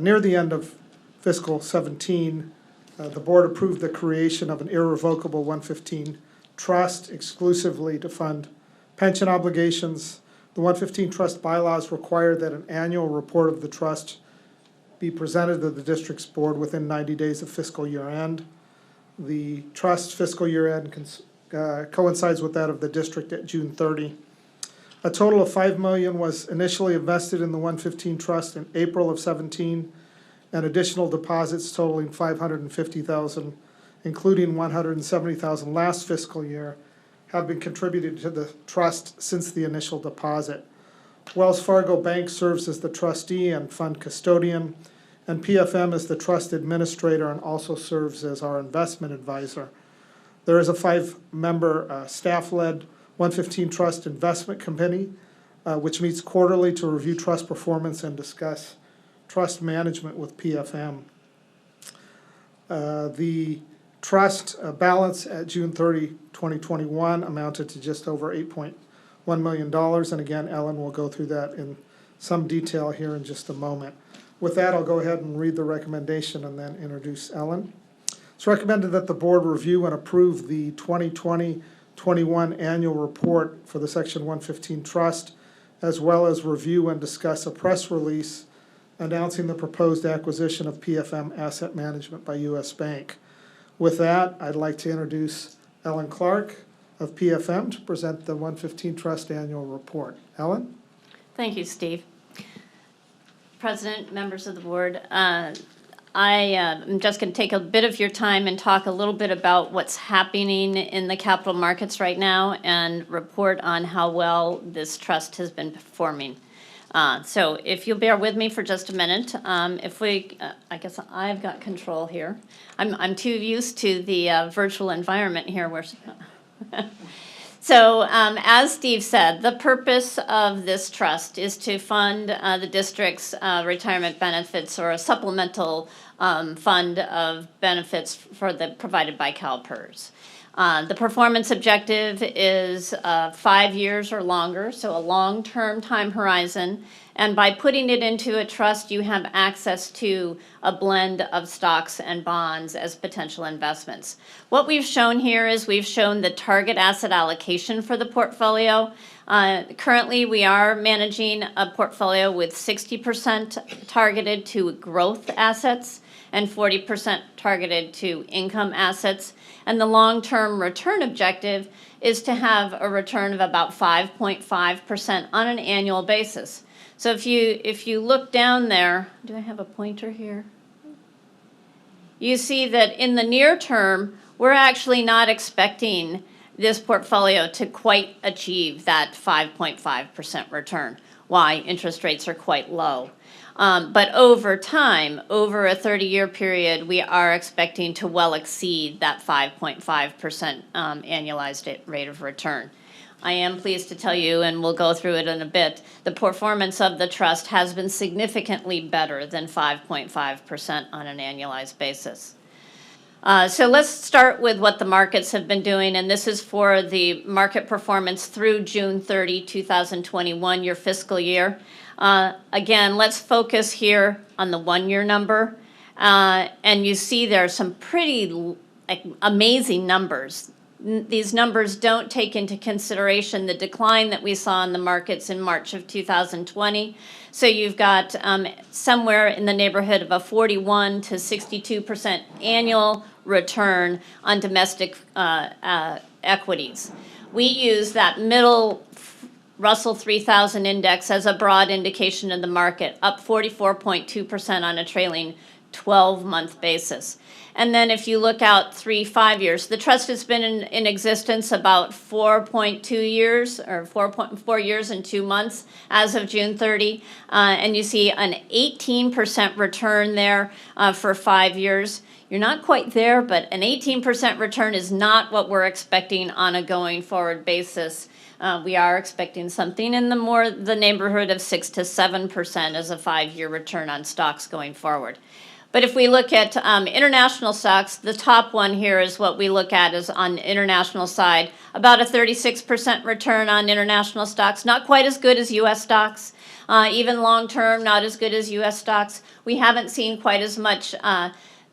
near the end of fiscal 17, the board approved the creation of an irrevocable 115 trust exclusively to fund pension obligations. The 115 trust bylaws require that an annual report of the trust be presented to the district's board within 90 days of fiscal year end. The trust fiscal year end coincides with that of the district at June 30. A total of $5 million was initially invested in the 115 trust in April of 17, and additional deposits totaling $550,000, including $170,000 last fiscal year, have been contributed to the trust since the initial deposit. Wells Fargo Bank serves as the trustee and fund custodian, and PFM is the trust administrator and also serves as our investment advisor. There is a 5-member staff-led 115 Trust Investment Committee, which meets quarterly to review trust performance and discuss trust management with PFM. The trust balance at June 30, 2021 amounted to just over $8.1 million, and again, Ellen will go through that in some detail here in just a moment. With that, I'll go ahead and read the recommendation and then introduce Ellen. It's recommended that the board review and approve the 2020-21 annual report for the Section 115 Trust, as well as review and discuss a press release announcing the proposed acquisition of PFM Asset Management by U.S. Bank. With that, I'd like to introduce Ellen Clark of PFM to present the 115 Trust Annual Report. Ellen? Thank you, Steve. President, members of the board, I am just going to take a bit of your time and talk a little bit about what's happening in the capital markets right now and report on how well this trust has been performing. So if you'll bear with me for just a minute, I guess I've got control here. I'm too used to the virtual environment here where. So as Steve said, the purpose of this trust is to fund the district's retirement benefits or a supplemental fund of benefits provided by CalPERS. The performance objective is 5 years or longer, so a long-term time horizon. And by putting it into a trust, you have access to a blend of stocks and bonds as potential investments. What we've shown here is we've shown the target asset allocation for the portfolio. Currently, we are managing a portfolio with 60% targeted to growth assets and 40% targeted to income assets. And the long-term return objective is to have a return of about 5.5% on an annual basis. So if you look down there, do I have a pointer here? You see that in the near term, we're actually not expecting this portfolio to quite achieve that 5.5% return. Why? Interest rates are quite low. But over time, over a 30-year period, we are expecting to well exceed that 5.5% annualized rate of return. I am pleased to tell you, and we'll go through it in a bit, the performance of the trust has been significantly better than 5.5% on an annualized basis. So let's start with what the markets have been doing, and this is for the market performance through June 30, 2021, your fiscal year. Again, let's focus here on the 1-year number, and you see there are some pretty amazing numbers. These numbers don't take into consideration the decline that we saw in the markets in March of 2020. So you've got somewhere in the neighborhood of a 41 to 62% annual return on domestic equities. We use that middle Russell 3000 index as a broad indication of the market, up 44.2% on a trailing 12-month basis. And then if you look out 3-5 years, the trust has been in existence about 4.2 years or 4.4 years and 2 months as of June 30. And you see an 18% return there for 5 years. You're not quite there, but an 18% return is not what we're expecting on a going forward basis. We are expecting something in the neighborhood of 6 to 7% as a 5-year return on stocks going forward. But if we look at international stocks, the top one here is what we look at is on the international side, about a 36% return on international stocks, not quite as good as U.S. stocks. Even long-term, not as good as U.S. stocks. We haven't seen quite as much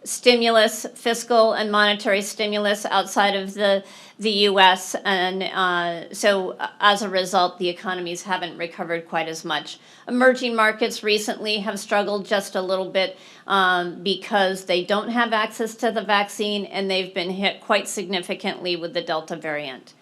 stimulus, fiscal and monetary stimulus outside of the U.S. And so as a result, the economies haven't recovered quite as much. Emerging markets recently have struggled just a little bit because they don't have access to the vaccine and they've been hit quite significantly with the Delta variant.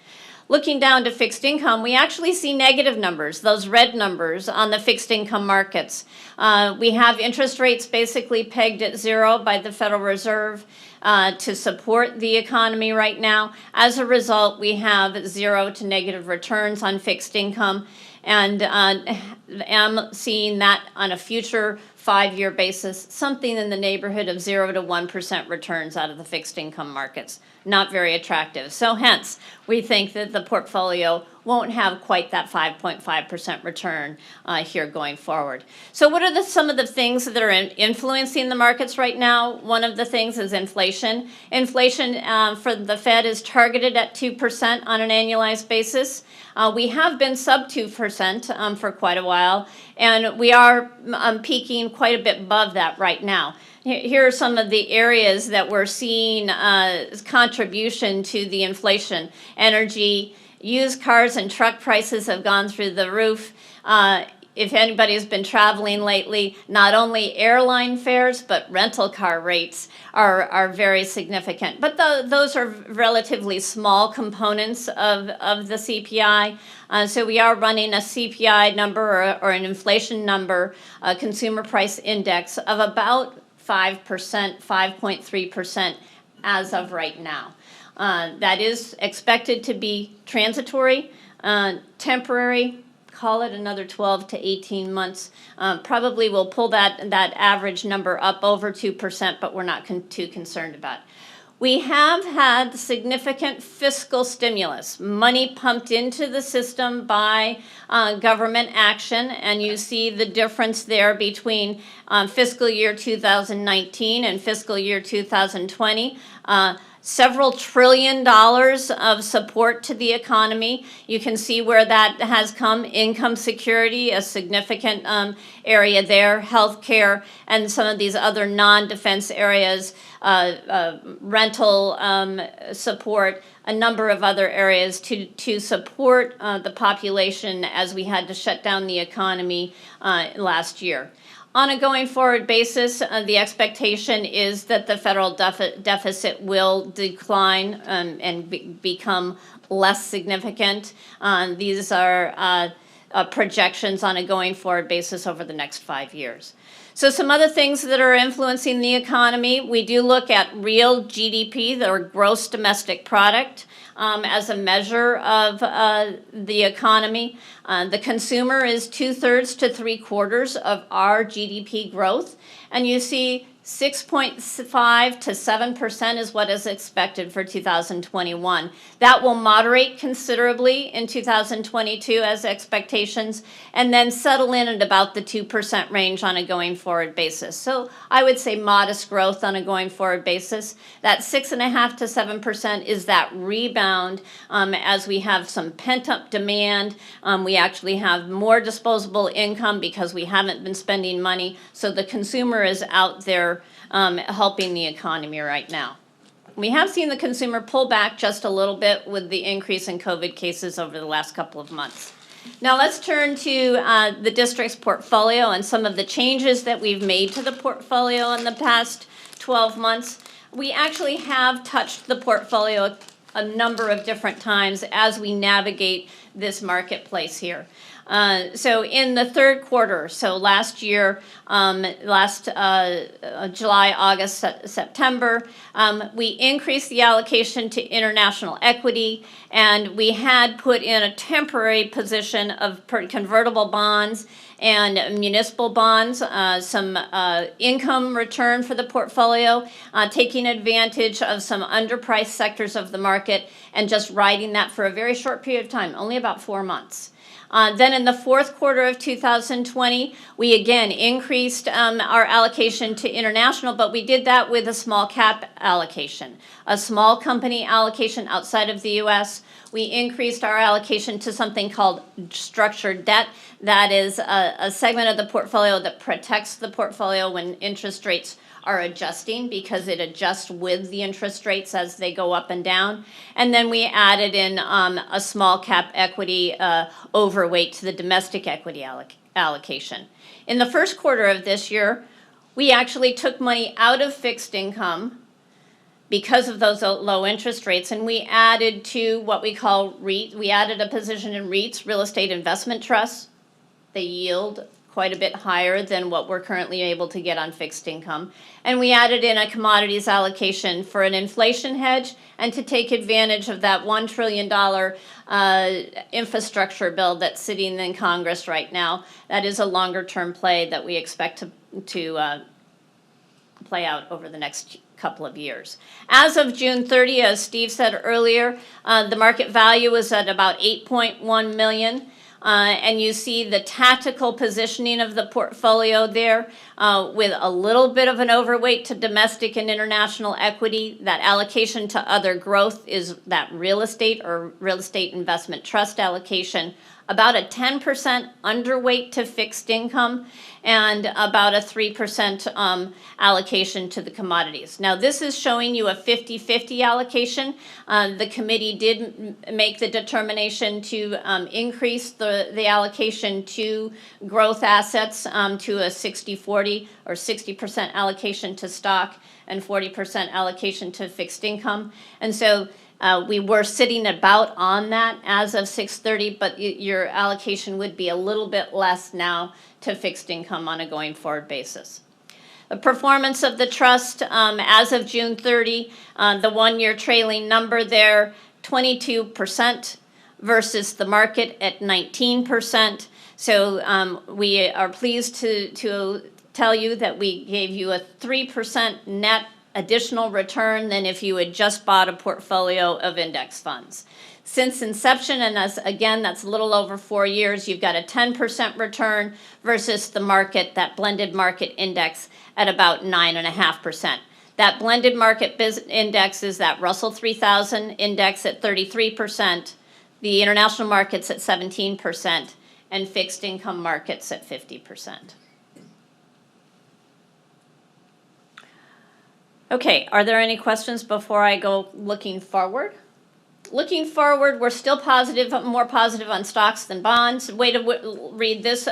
Looking down to fixed income, we actually see negative numbers, those red numbers on the fixed income markets. We have interest rates basically pegged at 0 by the Federal Reserve to support the economy right now. As a result, we have 0 to negative returns on fixed income, and am seeing that on a future 5-year basis, something in the neighborhood of 0 to 1% returns out of the fixed income markets. Not very attractive. So hence, we think that the portfolio won't have quite that 5.5% return here going forward. So what are some of the things that are influencing the markets right now? One of the things is inflation. Inflation for the Fed is targeted at 2% on an annualized basis. We have been sub 2% for quite a while, and we are peaking quite a bit above that right now. Here are some of the areas that we're seeing contribution to the inflation. Energy, used cars and truck prices have gone through the roof. If anybody's been traveling lately, not only airline fares, but rental car rates are very significant. But those are relatively small components of the CPI. So we are running a CPI number or an inflation number, a consumer price index of about 5%, 5.3% as of right now. That is expected to be transitory, temporary, call it another 12 to 18 months. Probably will pull that average number up over 2%, but we're not too concerned about it. We have had significant fiscal stimulus, money pumped into the system by government action, and you see the difference there between fiscal year 2019 and fiscal year 2020. Several $1 trillion of support to the economy. You can see where that has come. Income security, a significant area there, healthcare, and some of these other non-defense areas, rental support, a number of other areas to support the population as we had to shut down the economy last year. On a going forward basis, the expectation is that the federal deficit will decline and become less significant. These are projections on a going forward basis over the next 5 years. So some other things that are influencing the economy, we do look at real GDP, or gross domestic product, as a measure of the economy. The consumer is 2/3 to 3/4 of our GDP growth, and you see 6.5 to 7% is what is expected for 2021. That will moderate considerably in 2022 as expectations, and then settle in at about the 2% range on a going forward basis. So I would say modest growth on a going forward basis. That 6.5 to 7% is that rebound as we have some pent up demand. We actually have more disposable income because we haven't been spending money. So the consumer is out there helping the economy right now. We have seen the consumer pull back just a little bit with the increase in COVID cases over the last couple of months. Now let's turn to the district's portfolio and some of the changes that we've made to the portfolio in the past 12 months. We actually have touched the portfolio a number of different times as we navigate this marketplace here. So in the third quarter, so last year, July, August, September, we increased the allocation to international equity, and we had put in a temporary position of convertible bonds and municipal bonds, some income return for the portfolio, taking advantage of some underpriced sectors of the market and just riding that for a very short period of time, only about 4 months. Then in the fourth quarter of 2020, we again increased our allocation to international, but we did that with a small cap allocation, a small company allocation outside of the U.S. We increased our allocation to something called structured debt. That is a segment of the portfolio that protects the portfolio when interest rates are adjusting, because it adjusts with the interest rates as they go up and down. And then we added in a small cap equity overweight to the domestic equity allocation. In the first quarter of this year, we actually took money out of fixed income because of those low interest rates, and we added to what we call REIT. We added a position in REITs, real estate investment trusts. They yield quite a bit higher than what we're currently able to get on fixed income. And we added in a commodities allocation for an inflation hedge and to take advantage of that $1 trillion infrastructure bill that's sitting in Congress right now. That is a longer term play that we expect to play out over the next couple of years. As of June 30, as Steve said earlier, the market value is at about $8.1 million. And you see the tactical positioning of the portfolio there with a little bit of an overweight to domestic and international equity. That allocation to other growth is that real estate or real estate investment trust allocation. About a 10% underweight to fixed income, and about a 3% allocation to the commodities. Now, this is showing you a 50-50 allocation. The committee did make the determination to increase the allocation to growth assets to a 60-40 or 60% allocation to stock and 40% allocation to fixed income. And so we were sitting about on that as of 6:30, but your allocation would be a little bit less now to fixed income on a going forward basis. The performance of the trust as of June 30, the 1 year trailing number there, 22% versus the market at 19%. So we are pleased to tell you that we gave you a 3% net additional return than if you had just bought a portfolio of index funds. Since inception, and that's a little over 4 years, you've got a 10% return versus the market, that blended market index, at about 9.5%. That blended market index is that Russell 3000 index at 33%, the international markets at 17%, and fixed income markets at 50%. Okay, are there any questions before I go looking forward? Looking forward, we're still positive, more positive on stocks than bonds. The way to read this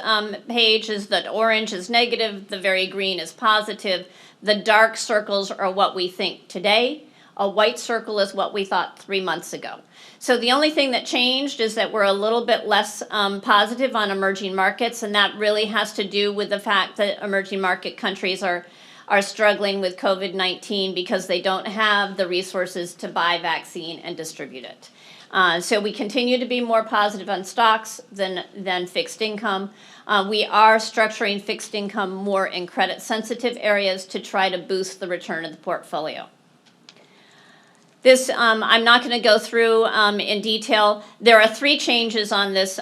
page is that orange is negative, the very green is positive. The dark circles are what we think today. A white circle is what we thought 3 months ago. So the only thing that changed is that we're a little bit less positive on emerging markets, and that really has to do with the fact that emerging market countries are struggling with COVID-19 because they don't have the resources to buy vaccine and distribute it. So we continue to be more positive on stocks than fixed income. We are structuring fixed income more in credit-sensitive areas to try to boost the return of the portfolio. This, I'm not going to go through in detail. There are 3 changes on this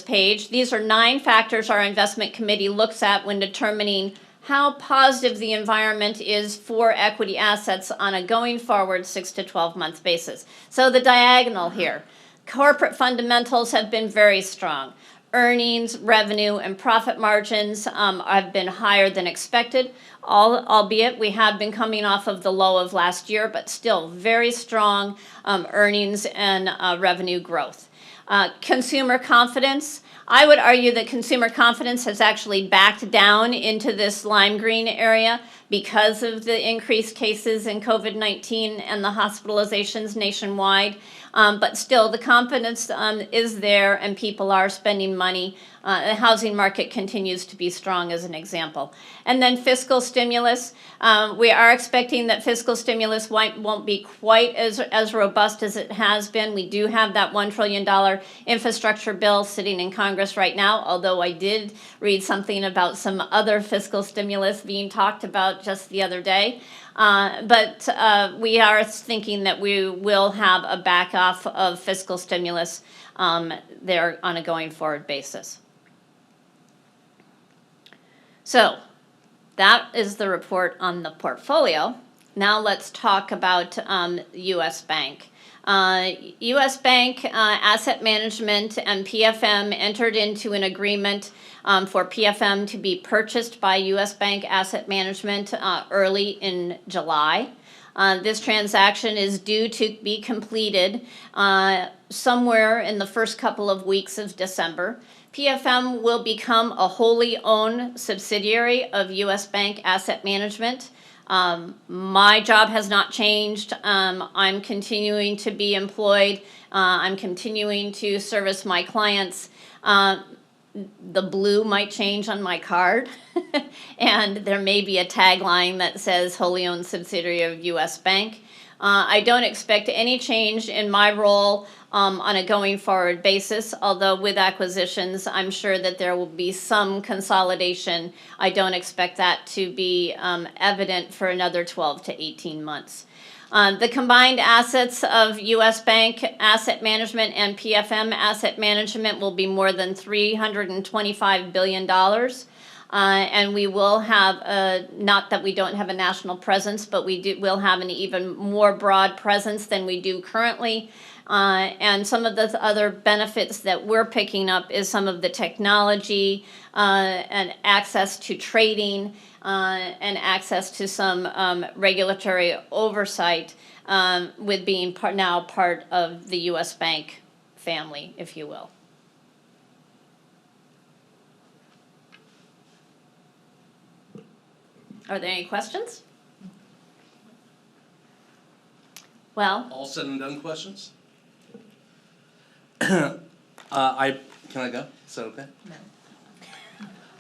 page. These are 9 factors our investment committee looks at when determining how positive the environment is for equity assets on a going forward 6 to 12 month basis. So the diagonal here, corporate fundamentals have been very strong. Earnings, revenue, and profit margins have been higher than expected, albeit we have been coming off of the low of last year, but still very strong earnings and revenue growth. Consumer confidence. I would argue that consumer confidence has actually backed down into this lime green area because of the increased cases in COVID-19 and the hospitalizations nationwide. But still, the confidence is there and people are spending money. The housing market continues to be strong as an example. And then fiscal stimulus. We are expecting that fiscal stimulus won't be quite as robust as it has been. We do have that $1 trillion infrastructure bill sitting in Congress right now, although I did read something about some other fiscal stimulus being talked about just the other day. But we are thinking that we will have a back off of fiscal stimulus there on a going forward basis. So that is the report on the portfolio. Now let's talk about U.S. Bank. U.S. Bank Asset Management and PFM entered into an agreement for PFM to be purchased by U.S. Bank Asset Management early in July. This transaction is due to be completed somewhere in the first couple of weeks of December. PFM will become a wholly owned subsidiary of U.S. Bank Asset Management. My job has not changed. I'm continuing to be employed. I'm continuing to service my clients. The blue might change on my card, and there may be a tagline that says wholly owned subsidiary of U.S. Bank. I don't expect any change in my role on a going forward basis, although with acquisitions, I'm sure that there will be some consolidation. I don't expect that to be evident for another 12 to 18 months. The combined assets of U.S. Bank Asset Management and PFM Asset Management will be more than $325 billion. And we will have, not that we don't have a national presence, but will have an even more broad presence than we do currently. And some of the other benefits that we're picking up is some of the technology and access to trading and access to some regulatory oversight with being now part of the U.S. Bank family, if you will. Are there any questions? Well, All said and done questions? Can I go? Is that okay? No.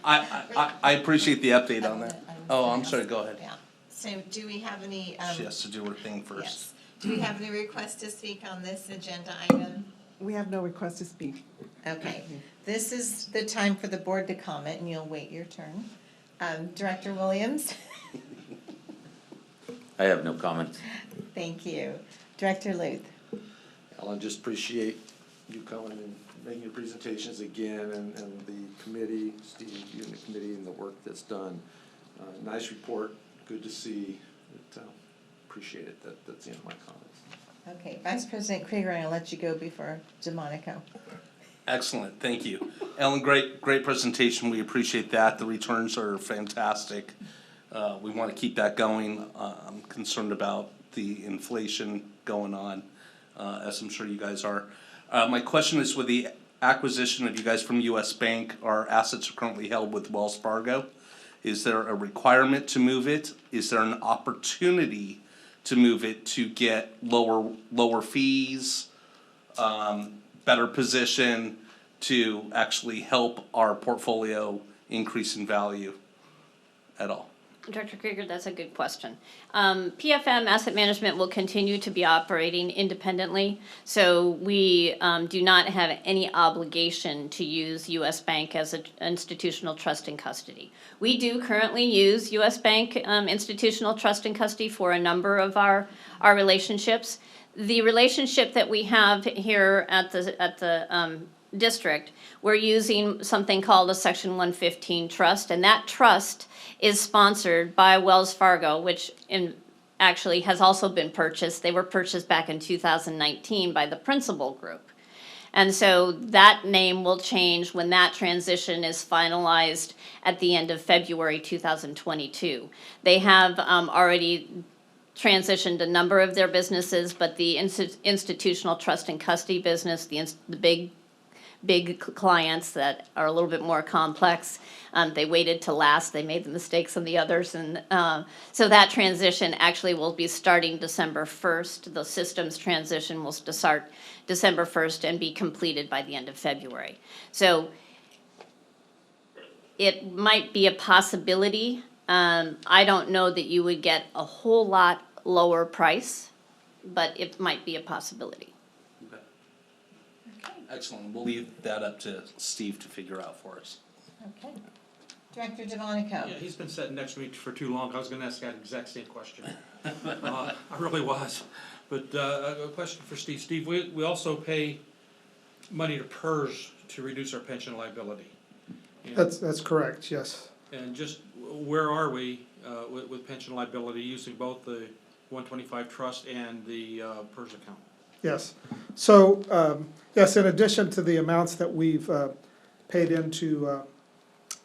I appreciate the update on that. Oh, I'm sorry, go ahead. Yeah. So do we have any, She has to do her thing first. yes. Do we have any requests to speak on this agenda item? We have no request to speak. Okay, this is the time for the board to comment, and you'll wait your turn. Director Williams? I have no comments. Thank you. Director Luth? Ellen, just appreciate you coming and making your presentations again, and the committee, Steve, you and the committee, and the work that's done. Nice report, good to see. Appreciate it. That's the end of my comments. Okay, Vice President Krieger, I'll let you go before DeMonico. Excellent, thank you. Ellen, great presentation, we appreciate that. The returns are fantastic. We want to keep that going. I'm concerned about the inflation going on, as I'm sure you guys are. My question is, with the acquisition of you guys from U.S. Bank, our assets are currently held with Wells Fargo. Is there a requirement to move it? Is there an opportunity to move it to get lower fees, better position to actually help our portfolio increase in value at all? Director Krieger, that's a good question. PFM Asset Management will continue to be operating independently, so we do not have any obligation to use U.S. Bank as an institutional trust and custody. We do currently use U.S. Bank institutional trust and custody for a number of our relationships. The relationship that we have here at the district, we're using something called a Section 115 trust, and that trust is sponsored by Wells Fargo, which actually has also been purchased. They were purchased back in 2019 by the Principal Group. And so that name will change when that transition is finalized at the end of February 2022. They have already transitioned a number of their businesses, but the institutional trust and custody business, the big clients that are a little bit more complex, they waited to last. They made the mistakes on the others, and so that transition actually will be starting December 1st. The systems transition will start December 1st and be completed by the end of February. So it might be a possibility. I don't know that you would get a whole lot lower price, but it might be a possibility. Excellent, we'll leave that up to Steve to figure out for us. Okay. Director DeMonico? Yeah, he's been sitting next to me for too long. I was gonna ask that exact same question. I really was. But a question for Steve. Steve, we also pay money to PERS to reduce our pension liability. And- That's correct, yes. And just where are we with pension liability using both the 125 trust and the PERS account? Yes. So, yes, in addition to the amounts that we've paid into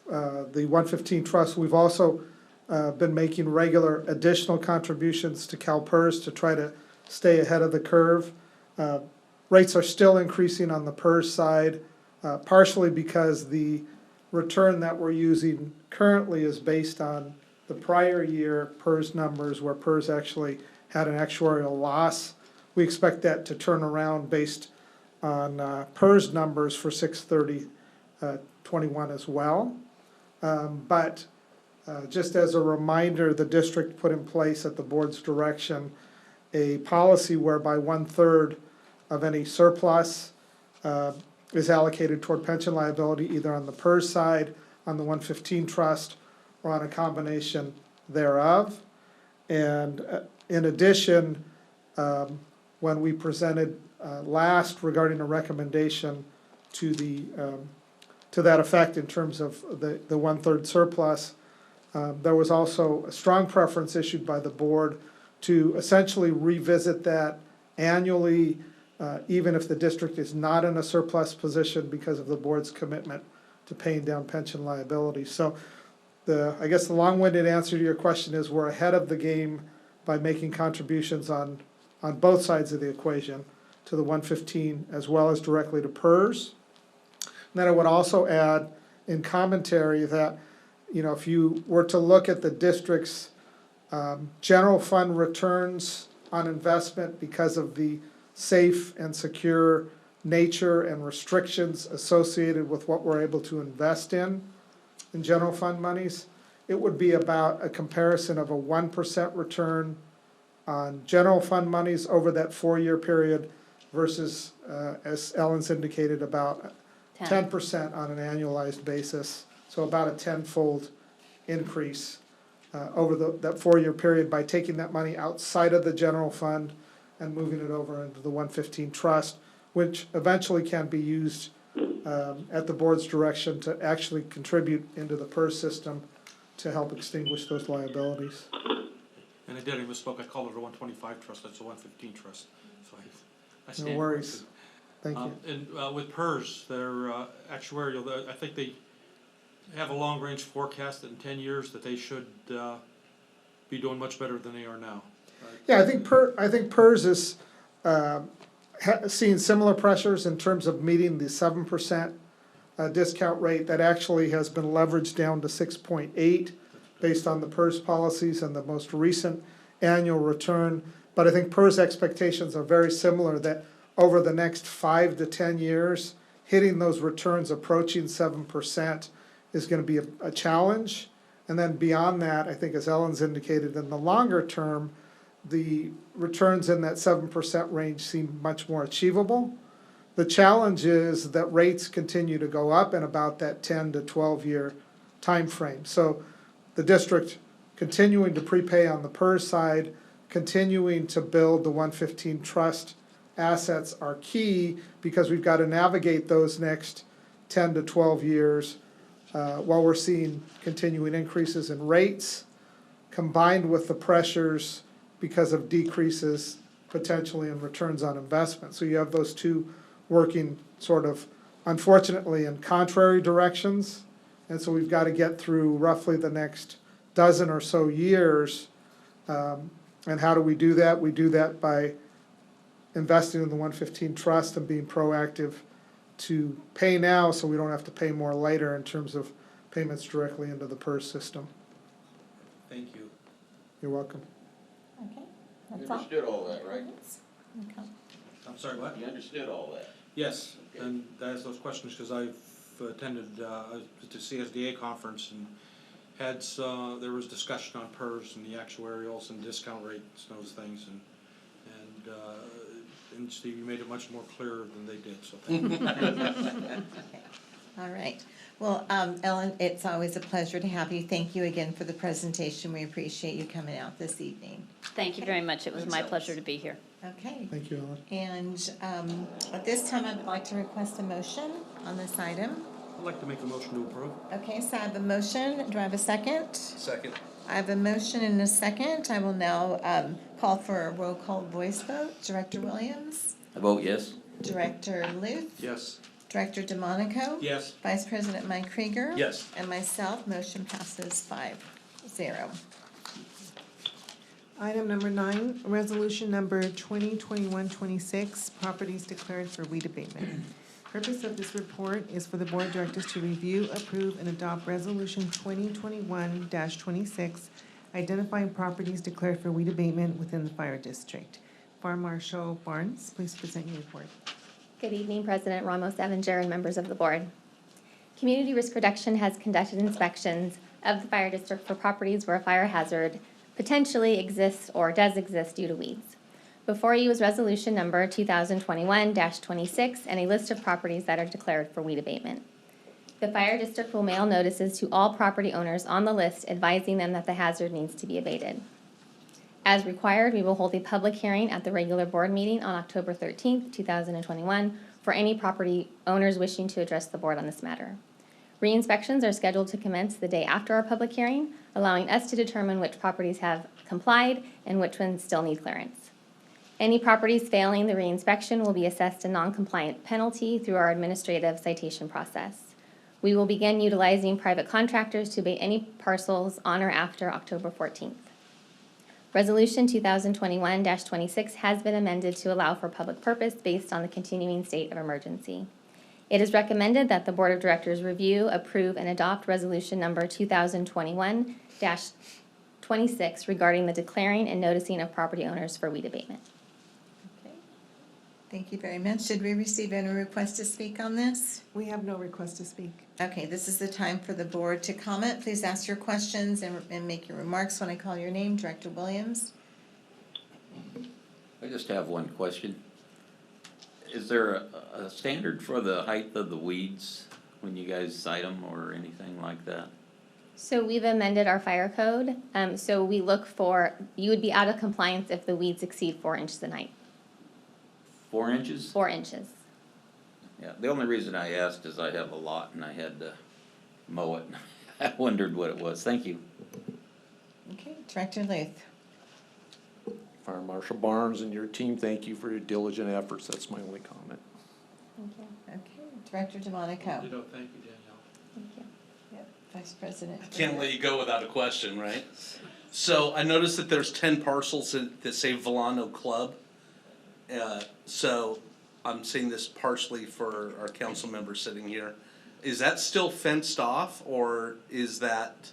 the 115 trust, we've also been making regular additional contributions to CalPERS to try to stay ahead of the curve. Rates are still increasing on the PERS side, partially because the return that we're using currently is based on the prior year PERS numbers, where PERS actually had an actuarial loss. We expect that to turn around based on PERS numbers for 6/30/21 as well. But just as a reminder, the district put in place at the board's direction a policy whereby 1/3 of any surplus is allocated toward pension liability, either on the PERS side, on the 115 trust, or on a combination thereof. And in addition, when we presented last regarding a recommendation to the to that effect in terms of the 1/3 surplus, there was also a strong preference issued by the board to essentially revisit that annually, even if the district is not in a surplus position, because of the board's commitment to paying down pension liability. So I guess the long-winded answer to your question is we're ahead of the game by making contributions on both sides of the equation, to the 115 as well as directly to PERS. And then I would also add in commentary that, you know, if you were to look at the district's general fund returns on investment, because of the safe and secure nature and restrictions associated with what we're able to invest in general fund monies, it would be about a comparison of a 1% return on general fund monies over that 4-year period versus, as Ellen's indicated, about 10% on an annualized basis. So about a 10-fold increase over that 4-year period by taking that money outside of the general fund and moving it over into the 115 trust, which eventually can be used at the board's direction to actually contribute into the PERS system to help extinguish those liabilities. And I did, I misspoke, I called it a 125 trust, that's a 115 trust. So I stand No worries. corrected. Thank you. And with PERS, their actuarial, I think they have a long-range forecast that in 10 years that they should be doing much better than they are now. Right? Yeah, I think PERS is seeing similar pressures in terms of meeting the 7% discount rate that actually has been leveraged down to 6.8 based on the PERS policies and the most recent annual return. But I think PERS expectations are very similar, that over the next 5 to 10 years, hitting those returns approaching 7% is going to be a challenge. And then beyond that, I think as Ellen's indicated, in the longer term, the returns in that 7% range seem much more achievable. The challenge is that rates continue to go up in about that 10 to 12 year time frame. So the district continuing to prepay on the PERS side, continuing to build the 115 trust assets are key, because we've got to navigate those next 10 to 12 years while we're seeing continuing increases in rates, combined with the pressures because of decreases potentially in returns on investment. So you have those two working sort of, unfortunately, in contrary directions. And so we've got to get through roughly the next dozen or so years. And how do we do that? We do that by investing in the 115 trust and being proactive to pay now so we don't have to pay more later in terms of payments directly into the PERS system. Thank you. You're welcome. Okay, You that's all. understood all that, right? Okay. I'm sorry, what? You understood all that? Yes, Okay. and I asked those questions because I've attended the CSDA conference and had, there was discussion on PERS and the actuarials and discount rates and those things, and Steve, you made it much more clearer than they did, so thank you. All right. Well, Ellen, it's always a pleasure to have you. Thank you again for the presentation. We appreciate you coming out this evening. Thank you very much. It was my pleasure to be here. Okay. Thank you, Ellen. And at this time, I would like to request a motion on this item. I'd like to make a motion to approve. Okay, so I have a motion. Do I have a second? Second. I have a motion and a second. I will now call for a roll call voice vote. Director Williams? I vote yes. Director Luth? Yes. Director DeMonico? Yes. Vice President Mike Krieger? Yes. And myself, motion passes 5-0. Item number 9, resolution number 2021-26, properties declared for weed abatement. Purpose of this report is for the Board of Directors to review, approve, and adopt Resolution 2021-26, identifying properties declared for weed abatement within the fire district. Fire Marshal Barnes, please present your report. Good evening, President Ramos Evinger and members of the board. Community Risk Reduction has conducted inspections of the fire district for properties where a fire hazard potentially exists or does exist due to weeds. Before you is resolution number 2021-26 and a list of properties that are declared for weed abatement. The fire district will mail notices to all property owners on the list advising them that the hazard needs to be abated. As required, we will hold a public hearing at the regular board meeting on October 13th, 2021 for any property owners wishing to address the board on this matter. Re-inspections are scheduled to commence the day after our public hearing, allowing us to determine which properties have complied and which ones still need clearance. Any properties failing the re-inspection will be assessed a non-compliant penalty through our administrative citation process. We will begin utilizing private contractors to abate any parcels on or after October 14th. Resolution 2021-26 has been amended to allow for public purpose based on the continuing state of emergency. It is recommended that the Board of Directors review, approve, and adopt Resolution number 2021-26 regarding the declaring and noticing of property owners for weed abatement. Okay. Thank you very much. Did we receive any requests to speak on this? We have no request to speak. Okay, this is the time for the board to comment. Please ask your questions and make your remarks when I call your name. Director Williams? I just have one question. Is there a standard for the height of the weeds when you guys cite them or anything like that? So we've amended our fire code. So we look for, you would be out of compliance if the weeds exceed 4 inches in height. 4 inches? 4 inches. Yeah, the only reason I asked is I have a lot and I had to mow it. I wondered what it was. Thank you. Okay, Director Luth? Fire Marshal Barnes and your team, thank you for your diligent efforts. That's my only comment. Thank you. Okay, Director DeMonico? Ditto, thank you, Danielle. Thank you. Yep, Vice President. Can't let you go without a question, right? So I noticed that there's 10 parcels that say Volano Club. So I'm saying this partially for our council members sitting here. Is that still fenced off, or is that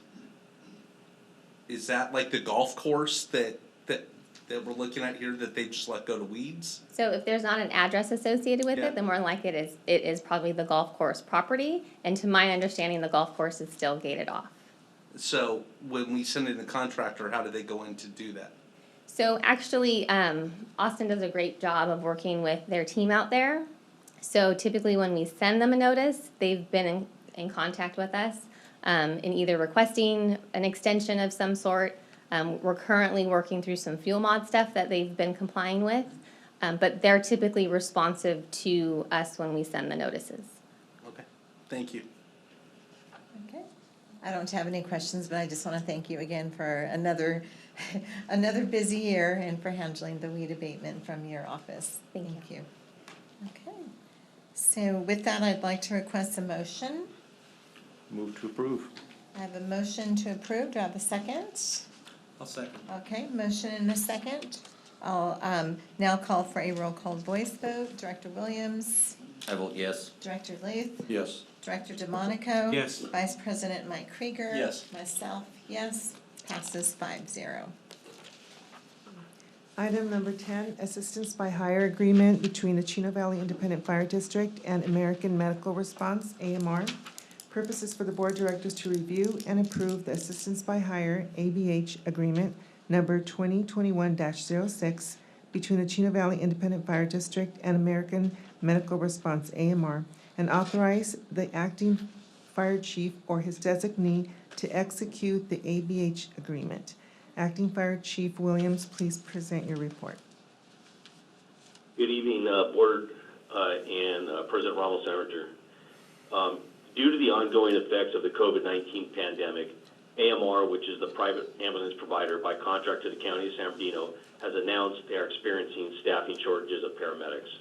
like the golf course that we're looking at here that they just let go to weeds? So if there's not an address associated with Yeah. it, then more likely it is probably the golf course property. And to my understanding, the golf course is still gated off. So when we send in a contractor, how do they go in to do that? So actually, Austin does a great job of working with their team out there. So typically when we send them a notice, they've been in contact with us in either requesting an extension of some sort. We're currently working through some fuel mod stuff that they've been complying with, but they're typically responsive to us when we send the notices. Okay, thank you. Okay. I don't have any questions, but I just want to thank you again for another busy year and for handling the weed abatement from your office. Thank you. Okay. So with that, I'd like to request a motion. Move to approve. I have a motion to approve. Do I have a second? I'll second. Okay, motion and a second. I'll now call for a roll call voice vote. Director Williams? I vote yes. Director Luth? Yes. Director DeMonico? Yes. Vice President Mike Krieger? Yes. Myself, yes. Passes 5-0. Item number 10, assistance by hire agreement between the Chino Valley Independent Fire District and American Medical Response, AMR. Purpose is for the Board of Directors to review and approve the assistance by hire, ABH, agreement number 2021-06 between the Chino Valley Independent Fire District and American Medical Response, AMR, and authorize the acting fire chief or his designee to execute the ABH agreement. Acting Fire Chief Williams, please present your report. Good evening, Board and President Ramos Senator. Due to the ongoing effects of the COVID-19 pandemic, AMR, which is the private ambulance provider by contract to the County of San Bernardino, has announced they are experiencing staffing shortages of paramedics.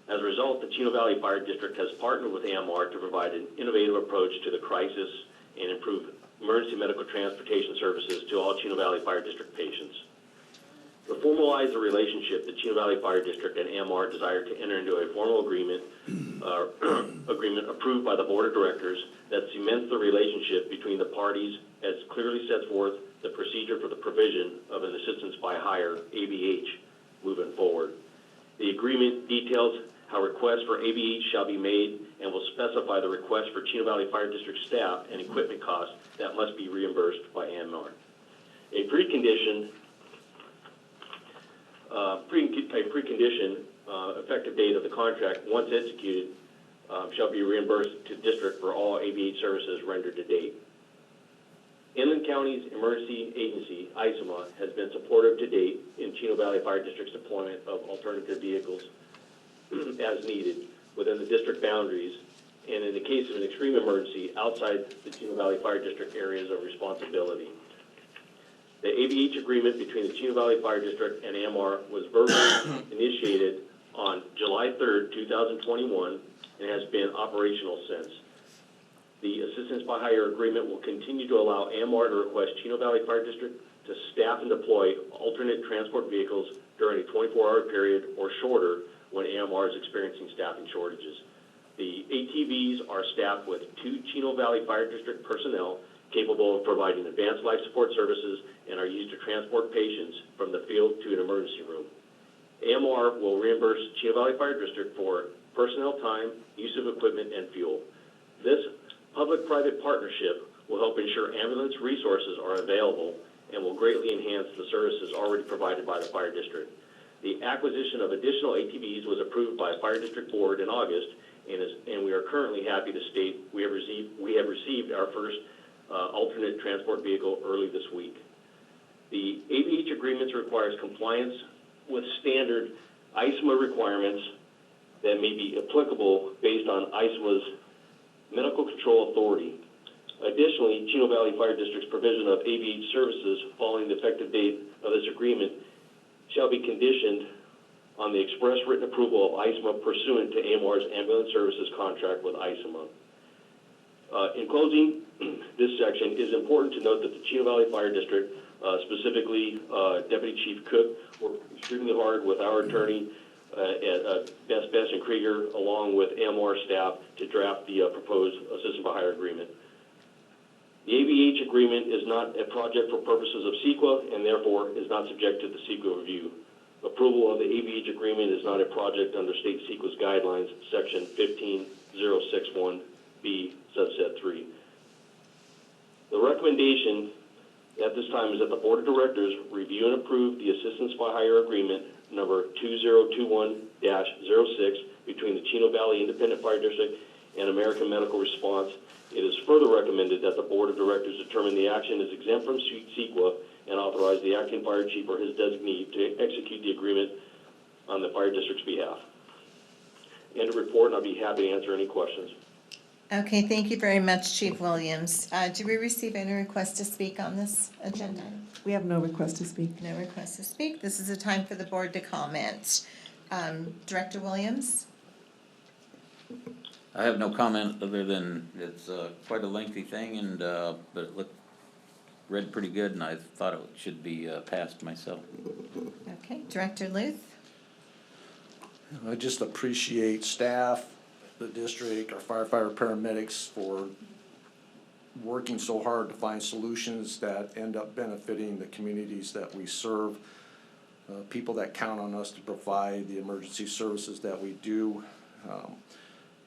As a result, the Chino Valley Fire District has partnered with AMR to provide an innovative approach to the crisis and improve emergency medical transportation services to all Chino Valley Fire District patients. To formalize the relationship, the Chino Valley Fire District and AMR desire to enter into a formal agreement approved by the Board of Directors that cements the relationship between the parties as clearly sets forth the procedure for the provision of an assistance by hire, ABH, moving forward. The agreement details how requests for ABH shall be made and will specify the request for Chino Valley Fire District staff and equipment costs that must be reimbursed by AMR. A precondition effective date of the contract, once executed, shall be reimbursed to district for all ABH services rendered to date. Inland County's Emergency Agency, ISOMA, has been supportive to date in Chino Valley Fire District's deployment of alternative vehicles as needed within the district boundaries, and in the case of an extreme emergency, outside the Chino Valley Fire District areas of responsibility. The ABH agreement between the Chino Valley Fire District and AMR was verbally initiated on July 3rd, 2021, and has been operational since. The assistance by hire agreement will continue to allow AMR to request Chino Valley Fire District to staff and deploy alternate transport vehicles during a 24-hour period or shorter when AMR is experiencing staffing shortages. The ATVs are staffed with 2 Chino Valley Fire District personnel capable of providing advanced life support services and are used to transport patients from the field to an emergency room. AMR will reimburse Chino Valley Fire District for personnel time, use of equipment, and fuel. This public-private partnership will help ensure ambulance resources are available and will greatly enhance the services already provided by the Fire District. The acquisition of additional ATVs was approved by a Fire District Board in August, and we are currently happy to state we have received our first alternate transport vehicle early this week. The ABH agreements requires compliance with standard ISOMA requirements that may be applicable based on ISOMA's medical control authority. Additionally, Chino Valley Fire District's provision of ABH services following the effective date of this agreement shall be conditioned on the express written approval of ISOMA pursuant to AMR's ambulance services contract with ISOMA. In closing this section, it is important to note that the Chino Valley Fire District, specifically Deputy Chief Cook, worked extremely hard with our attorney at Best and Krieger, along with AMR staff, to draft the proposed assistance by hire agreement. The ABH agreement is not a project for purposes of CEQA and therefore is not subject to the CEQA review. Approval of the ABH agreement is not a project under state CEQA's guidelines, section 15061B, subset 3. The recommendation at this time is that the Board of Directors review and approve the assistance by hire agreement number 2021-06 between the Chino Valley Independent Fire District and American Medical Response. It is further recommended that the Board of Directors determine the action is exempt from CEQA and authorize the acting fire chief or his designee to execute the agreement on the fire district's behalf. End of report, and I'll be happy to answer any questions. Okay, thank you very much, Chief Williams. Do we receive any requests to speak on this agenda? We have no request to speak. No requests to speak. This is a time for the board to comment. Director Williams? I have no comment other than it's quite a lengthy thing, and but it read pretty good, and I thought it should be passed myself. Okay, Director Luth? I just appreciate staff, the district, our firefighter paramedics for working so hard to find solutions that end up benefiting the communities that we serve, people that count on us to provide the emergency services that we do.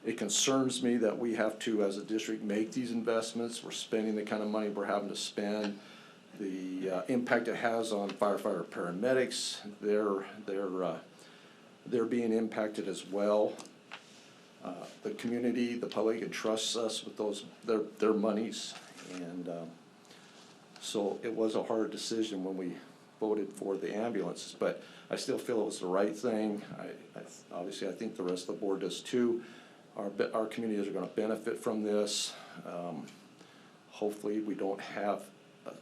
It concerns me that we have to, as a district, make these investments. We're spending the kind of money we're having to spend. The impact it has on firefighter paramedics, they're being impacted as well. The community, the public entrusts us with their monies, and so it was a hard decision when we voted for the ambulances, but I still feel it was the right thing. Obviously, I think the rest of the board does too. Our communities are gonna benefit from this. Hopefully, we don't have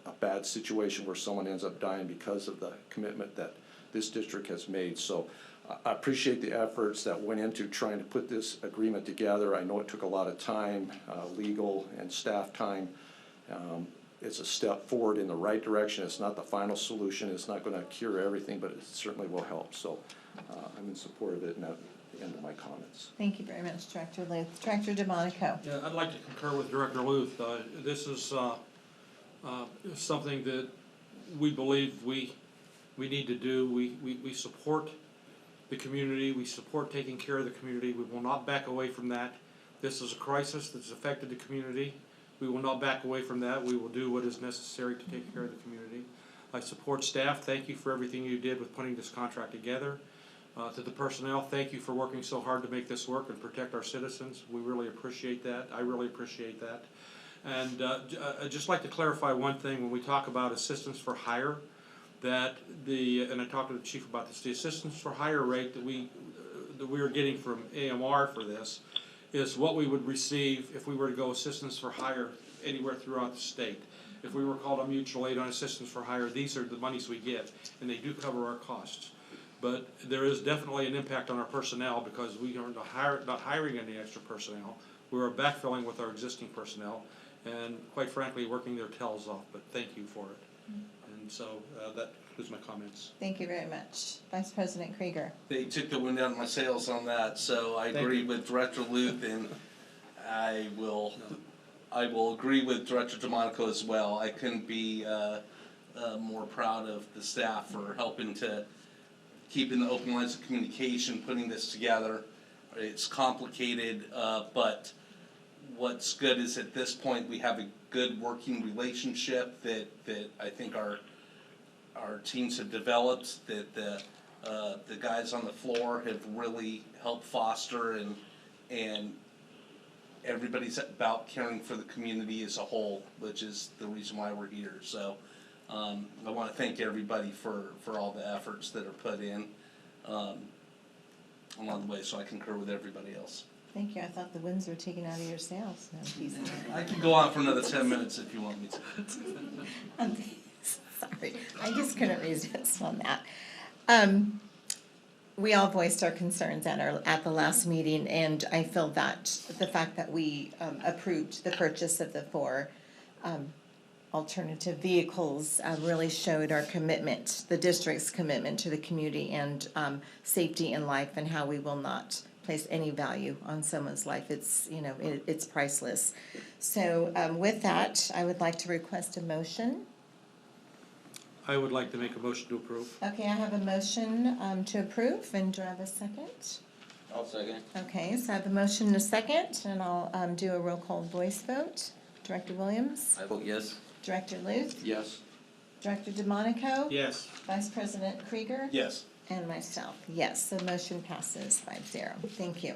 a bad situation where someone ends up dying because of the commitment that this district has made. So I appreciate the efforts that went into trying to put this agreement together. I know it took a lot of time, legal and staff time. It's a step forward in the right direction. It's not the final solution. It's not gonna cure everything, but it certainly will help. So I'm in support of it, and that's the end of my comments. Thank you very much, Director Luth. Director DeMonico. Yeah, I'd like to concur with Director Luth. This is something that we believe we need to do. We support the community. We support taking care of the community. We will not back away from that. This is a crisis that's affected the community. We will not back away from that. We will do what is necessary to take care of the community. I support staff. Thank you for everything you did with putting this contract together. To the personnel, thank you for working so hard to make this work and protect our citizens. We really appreciate that. I really appreciate that. And I'd just like to clarify one thing when we talk about assistance for hire, and I talked to the chief about this, the assistance for hire rate that we are getting from AMR for this is what we would receive if we were to go assistance for hire anywhere throughout the state. If we were called a mutual aid on assistance for hire, these are the monies we get, and they do cover our costs. But there is definitely an impact on our personnel because we are not hiring any extra personnel. We are backfilling with our existing personnel and, quite frankly, working their tails off, but thank you for it. And so that concludes my comments. Thank you very much. Vice President Krieger. They took the wind out of my sails on that, so I agree with Director Luth, and I will agree with Director DeMonico as well. I couldn't be more proud of the staff for helping to keeping the open lines of communication, putting this together. It's complicated, but what's good is at this point we have a good working relationship that I think our teams have developed, that the guys on the floor have really helped foster, and everybody's about caring for the community as a whole, which is the reason why we're here. So I want to thank everybody for all the efforts that are put in along the way, so I concur with everybody else. Thank you. I thought the winds were taken out of your sails. No, I can go on for another 10 minutes if you want me to. Sorry, I just couldn't resist on that. We all voiced our concerns at the last meeting, and I feel that the fact that we approved the purchase of the 4 alternative vehicles really showed our commitment, the district's commitment to the community and safety in life, and how we will not place any value on someone's life. It's, it's priceless. So with that, I would like to request a motion. I would like to make a motion to approve. Okay, I have a motion to approve, and do I have a second? I'll second. Okay, so I have a motion and a second, and I'll do a roll call voice vote. Director Williams? I vote yes. Director Luth? Yes. Director DeMonico? Yes. Vice President Krieger? Yes. And myself, yes, the motion passes 5-0. Thank you.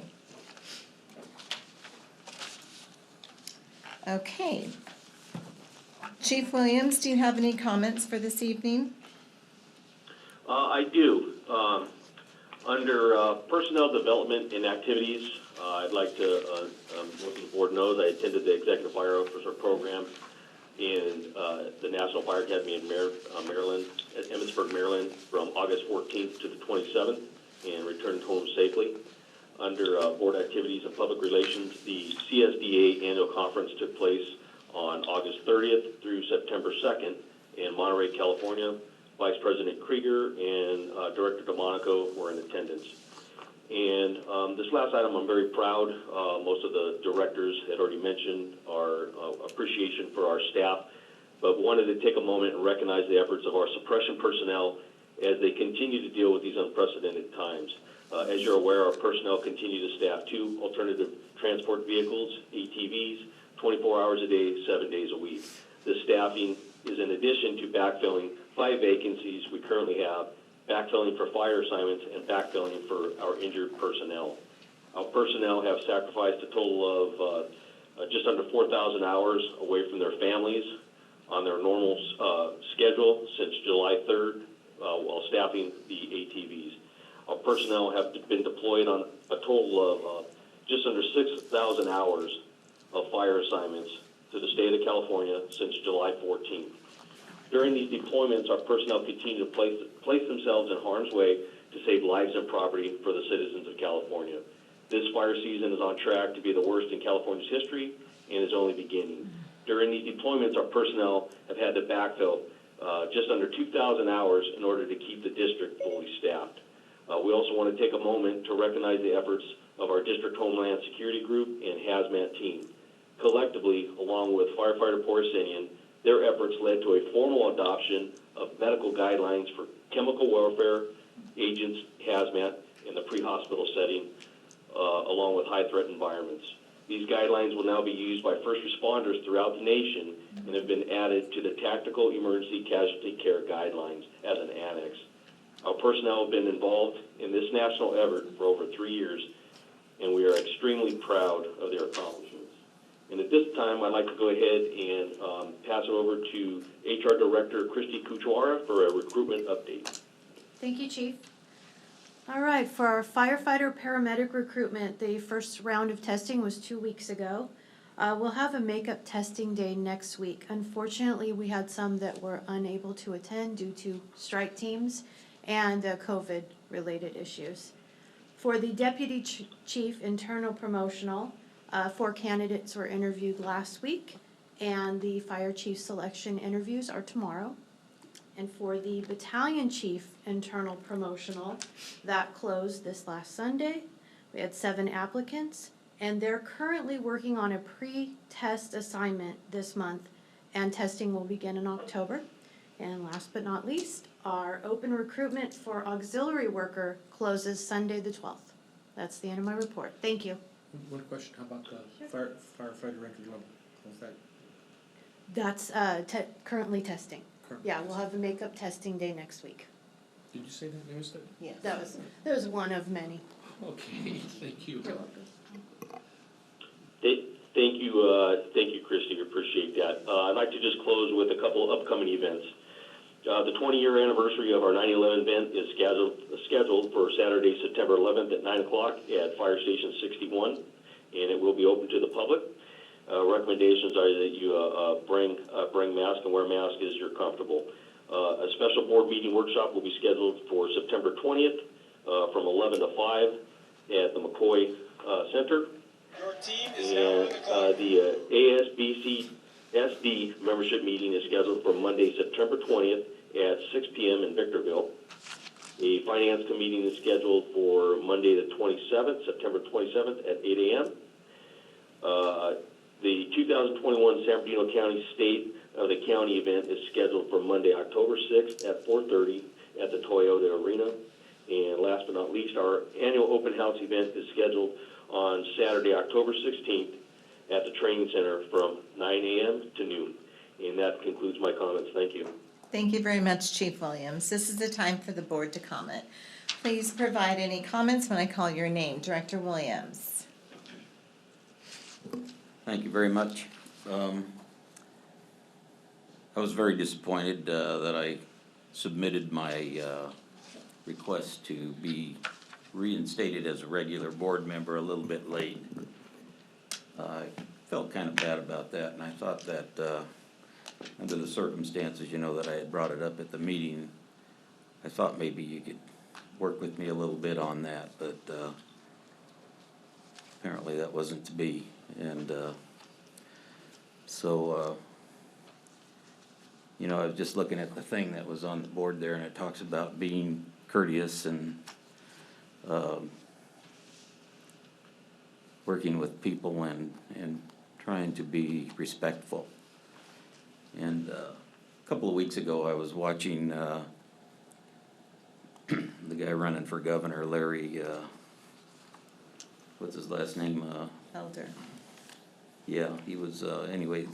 Okay. Chief Williams, do you have any comments for this evening? I do. Under personnel development and activities, I'd like to, what the board knows, I attended the Executive Fire Officer Program in the National Fire Academy in Maryland, at Emmitsburg, Maryland, from August 14th to the 27th, and returned home safely. Under board activities and public relations, the CSDA annual conference took place on August 30th through September 2nd in Monterey, California. Vice President Krieger and Director DeMonico were in attendance. And this last item, I'm very proud. Most of the directors had already mentioned our appreciation for our staff, but wanted to take a moment and recognize the efforts of our suppression personnel as they continue to deal with these unprecedented times. As you're aware, our personnel continue to staff 2 alternative transport vehicles, ATVs, 24 hours a day, 7 days a week. This staffing is in addition to backfilling 5 vacancies we currently have, backfilling for fire assignments, and backfilling for our injured personnel. Our personnel have sacrificed a total of just under 4,000 hours away from their families on their normal schedule since July 3rd while staffing the ATVs. Our personnel have been deployed on a total of just under 6,000 hours of fire assignments to the state of California since July 14th. During these deployments, our personnel continue to place themselves in harm's way to save lives and property for the citizens of California. This fire season is on track to be the worst in California's history and is only beginning. During these deployments, our personnel have had to backfill just under 2,000 hours in order to keep the district fully staffed. We also want to take a moment to recognize the efforts of our District Homeland Security Group and Hazmat team. Collectively, along with Firefighter Porcinian, their efforts led to a formal adoption of medical guidelines for chemical warfare agents, hazmat, in the pre-hospital setting, along with high-threat environments. These guidelines will now be used by first responders throughout the nation and have been added to the Tactical Emergency Casualty Care Guidelines as an annex. Our personnel have been involved in this national effort for over 3 years, and we are extremely proud of their accomplishments. And at this time, I'd like to go ahead and pass it over to HR Director Christy Kuchwara for a recruitment update. Thank you, Chief. All right, for our firefighter paramedic recruitment, the first round of testing was 2 weeks ago. We'll have a makeup testing day next week. Unfortunately, we had some that were unable to attend due to strike teams and COVID-related issues. For the deputy chief internal promotional, 4 candidates were interviewed last week, and the fire chief selection interviews are tomorrow. And for the battalion chief internal promotional, that closed this last Sunday. We had 7 applicants, and they're currently working on a pre-test assignment this month, and testing will begin in October. And last but not least, our open recruitment for auxiliary worker closes Sunday the 12th. That's the end of my report. Thank you. One question, how about the firefighter entry level? How's that? That's currently testing. Yeah, we'll have a makeup testing day next week. Did you say that? I missed it? Yes. That was one of many. Okay, thank you. You're welcome. Thank you, Christy. Appreciate that. I'd like to just close with a couple of upcoming events. The 20-year anniversary of our 9/11 event is scheduled for Saturday, September 11th at 9 o'clock at Fire Station 61, and it will be open to the public. Recommendations are that you bring mask and wear mask as you're comfortable. A special board meeting workshop will be scheduled for September 20th from 11 to 5 at the McCoy Center. Your team is And the ASBC-SD membership meeting is scheduled for Monday, September 20th at 6 p.m. in Victorville. The Finance Committee is scheduled for Monday the 27th, September 27th at 8 a.m. The 2021 San Bernardino County State of the County event is scheduled for Monday, October 6th at 4:30 at the Toyota Arena. And last but not least, our annual open house event is scheduled on Saturday, October 16th at the Training Center from 9 a.m. to noon. And that concludes my comments. Thank you. Thank you very much, Chief Williams. This is the time for the board to comment. Please provide any comments when I call your name. Director Williams. Thank you very much. I was very disappointed that I submitted my request to be reinstated as a regular board member a little bit late. I felt kind of bad about that, and I thought that under the circumstances, you know, that I had brought it up at the meeting, I thought maybe you could work with me a little bit on that, but apparently that wasn't to be. And so, you know, I was just looking at the thing that was on the board there, and it talks about being courteous and working with people and trying to be respectful. And a couple of weeks ago, I was watching the guy running for governor, Larry, what's his last name? Elder. Yeah, he was, anyway,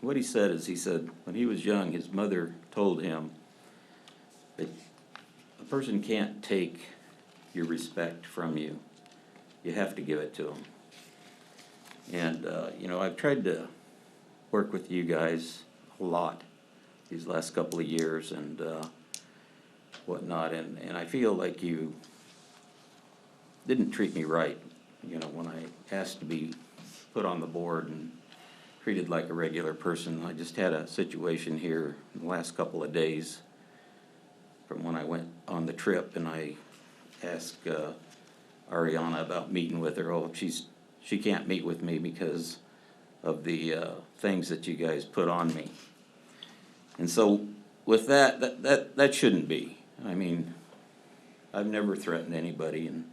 what he said is, he said when he was young, his mother told him that a person can't take your respect from you. you have to give it to them. And, you know, I've tried to work with you guys a lot these last couple of years and whatnot, and I feel like you didn't treat me right, you know, when I asked to be put on the board and treated like a regular person. I just had a situation here in the last couple of days from when I went on the trip, and I asked Ariana about meeting with her. Oh, she can't meet with me because of the things that you guys put on me. And so with that shouldn't be. I mean, I've never threatened anybody and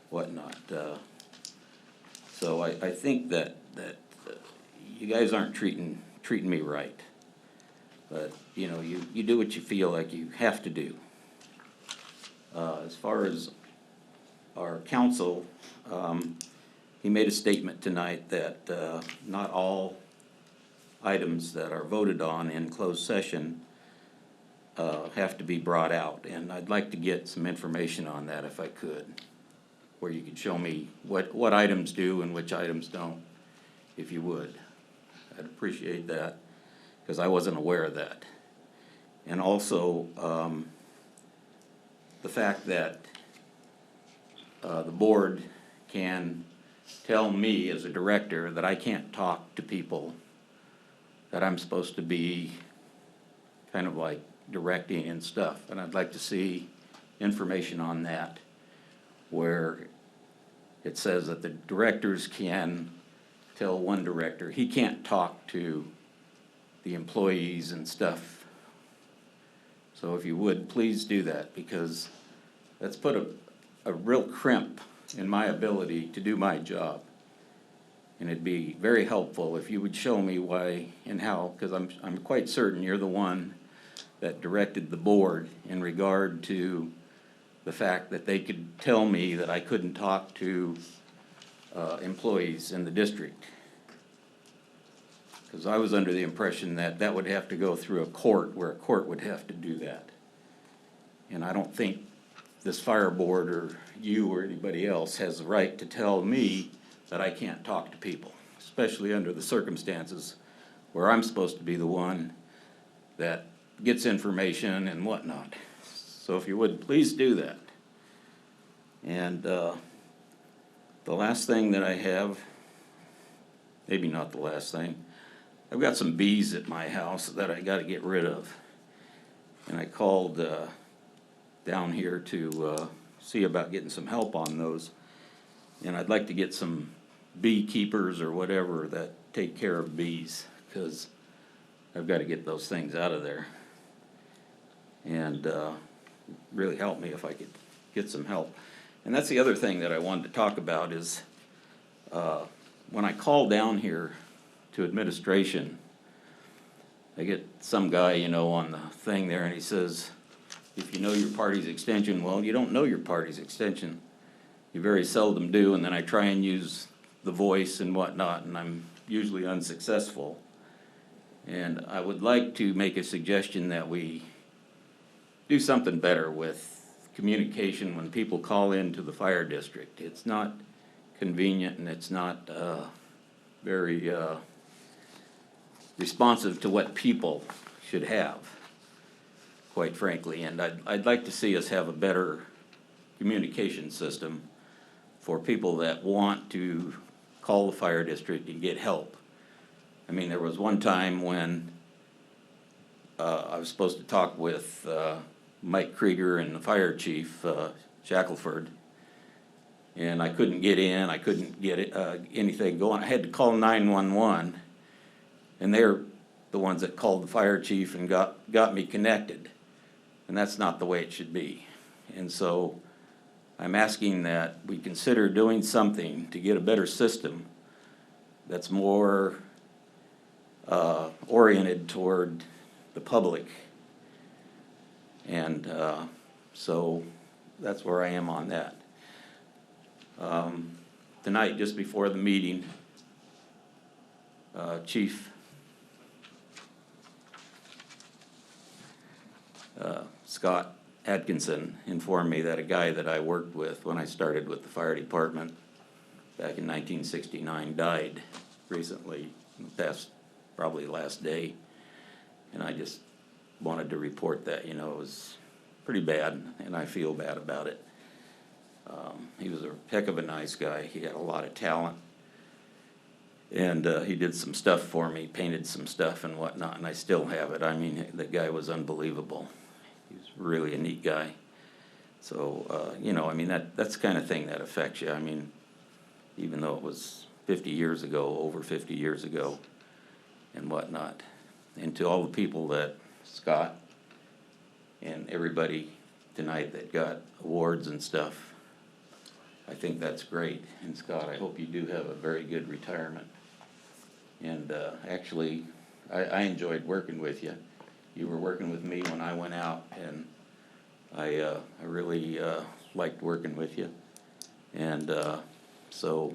whatnot. So I think that you guys aren't treating me right. But, you know, you do what you feel like you have to do. As far as our council, he made a statement tonight that not all items that are voted on in closed session have to be brought out. And I'd like to get some information on that if I could, where you could show me what items do and which items don't, if you would. I'd appreciate that, because I wasn't aware of that. And also, the fact that the board can tell me as a director that I can't talk to people, that I'm supposed to be kind of like directing and stuff. And I'd like to see information on that, where it says that the directors can tell one director he can't talk to the employees and stuff. So if you would, please do that, because that's put a real crimp in my ability to do my job. And it'd be very helpful if you would show me why and how, because I'm quite certain you're the one that directed the board in regard to the fact that they could tell me that I couldn't talk to employees in the district. Because I was under the impression that that would have to go through a court, where a court would have to do that. And I don't think this fire board or you or anybody else has the right to tell me that I can't talk to people, especially under the circumstances where I'm supposed to be the one that gets information and whatnot. So if you would, please do that. And the last thing that I have, maybe not the last thing, I've got some bees at my house that I got to get rid of. And I called down here to see about getting some help on those. And I'd like to get some beekeepers or whatever that take care of bees, because I've got to get those things out of there. And really help me if I could get some help. And that's the other thing that I wanted to talk about is when I call down here to administration, I get some guy, you know, on the thing there, and he says, if you know your party's extension, well, you don't know your party's extension. You very seldom do, and then I try and use the voice and whatnot, and I'm usually unsuccessful. And I would like to make a suggestion that we do something better with communication when people call into the fire district. It's not convenient, and it's not very responsive to what people should have, quite frankly. And I'd like to see us have a better communication system for people that want to call the fire district and get help. I mean, there was one time when I was supposed to talk with Mike Krieger and the fire chief, Shackelford, and I couldn't get in, I couldn't get anything going. I had to call 911, and they're the ones that called the fire chief and got me connected. And that's not the way it should be. And so I'm asking that we consider doing something to get a better system that's more oriented toward the public. And so that's where I am on that. Tonight, just before the meeting, Chief Scott Atkinson informed me that a guy that I worked with when I started with the fire department back in 1969 died recently, probably last day. And I just wanted to report that, you know, it was pretty bad, and I feel bad about it. He was a heck of a nice guy. He had a lot of talent. And he did some stuff for me, painted some stuff and whatnot, and I still have it. I mean, the guy was unbelievable. He was really a neat guy. So, you know, I mean, that's the kind of thing that affects you. I mean, even though it was 50 years ago, over 50 years ago, and whatnot. And to all the people that, Scott, and everybody tonight that got awards and stuff, I think that's great. And Scott, I hope you do have a very good retirement. And actually, I enjoyed working with you. You were working with me when I went out, and I really liked working with you. And so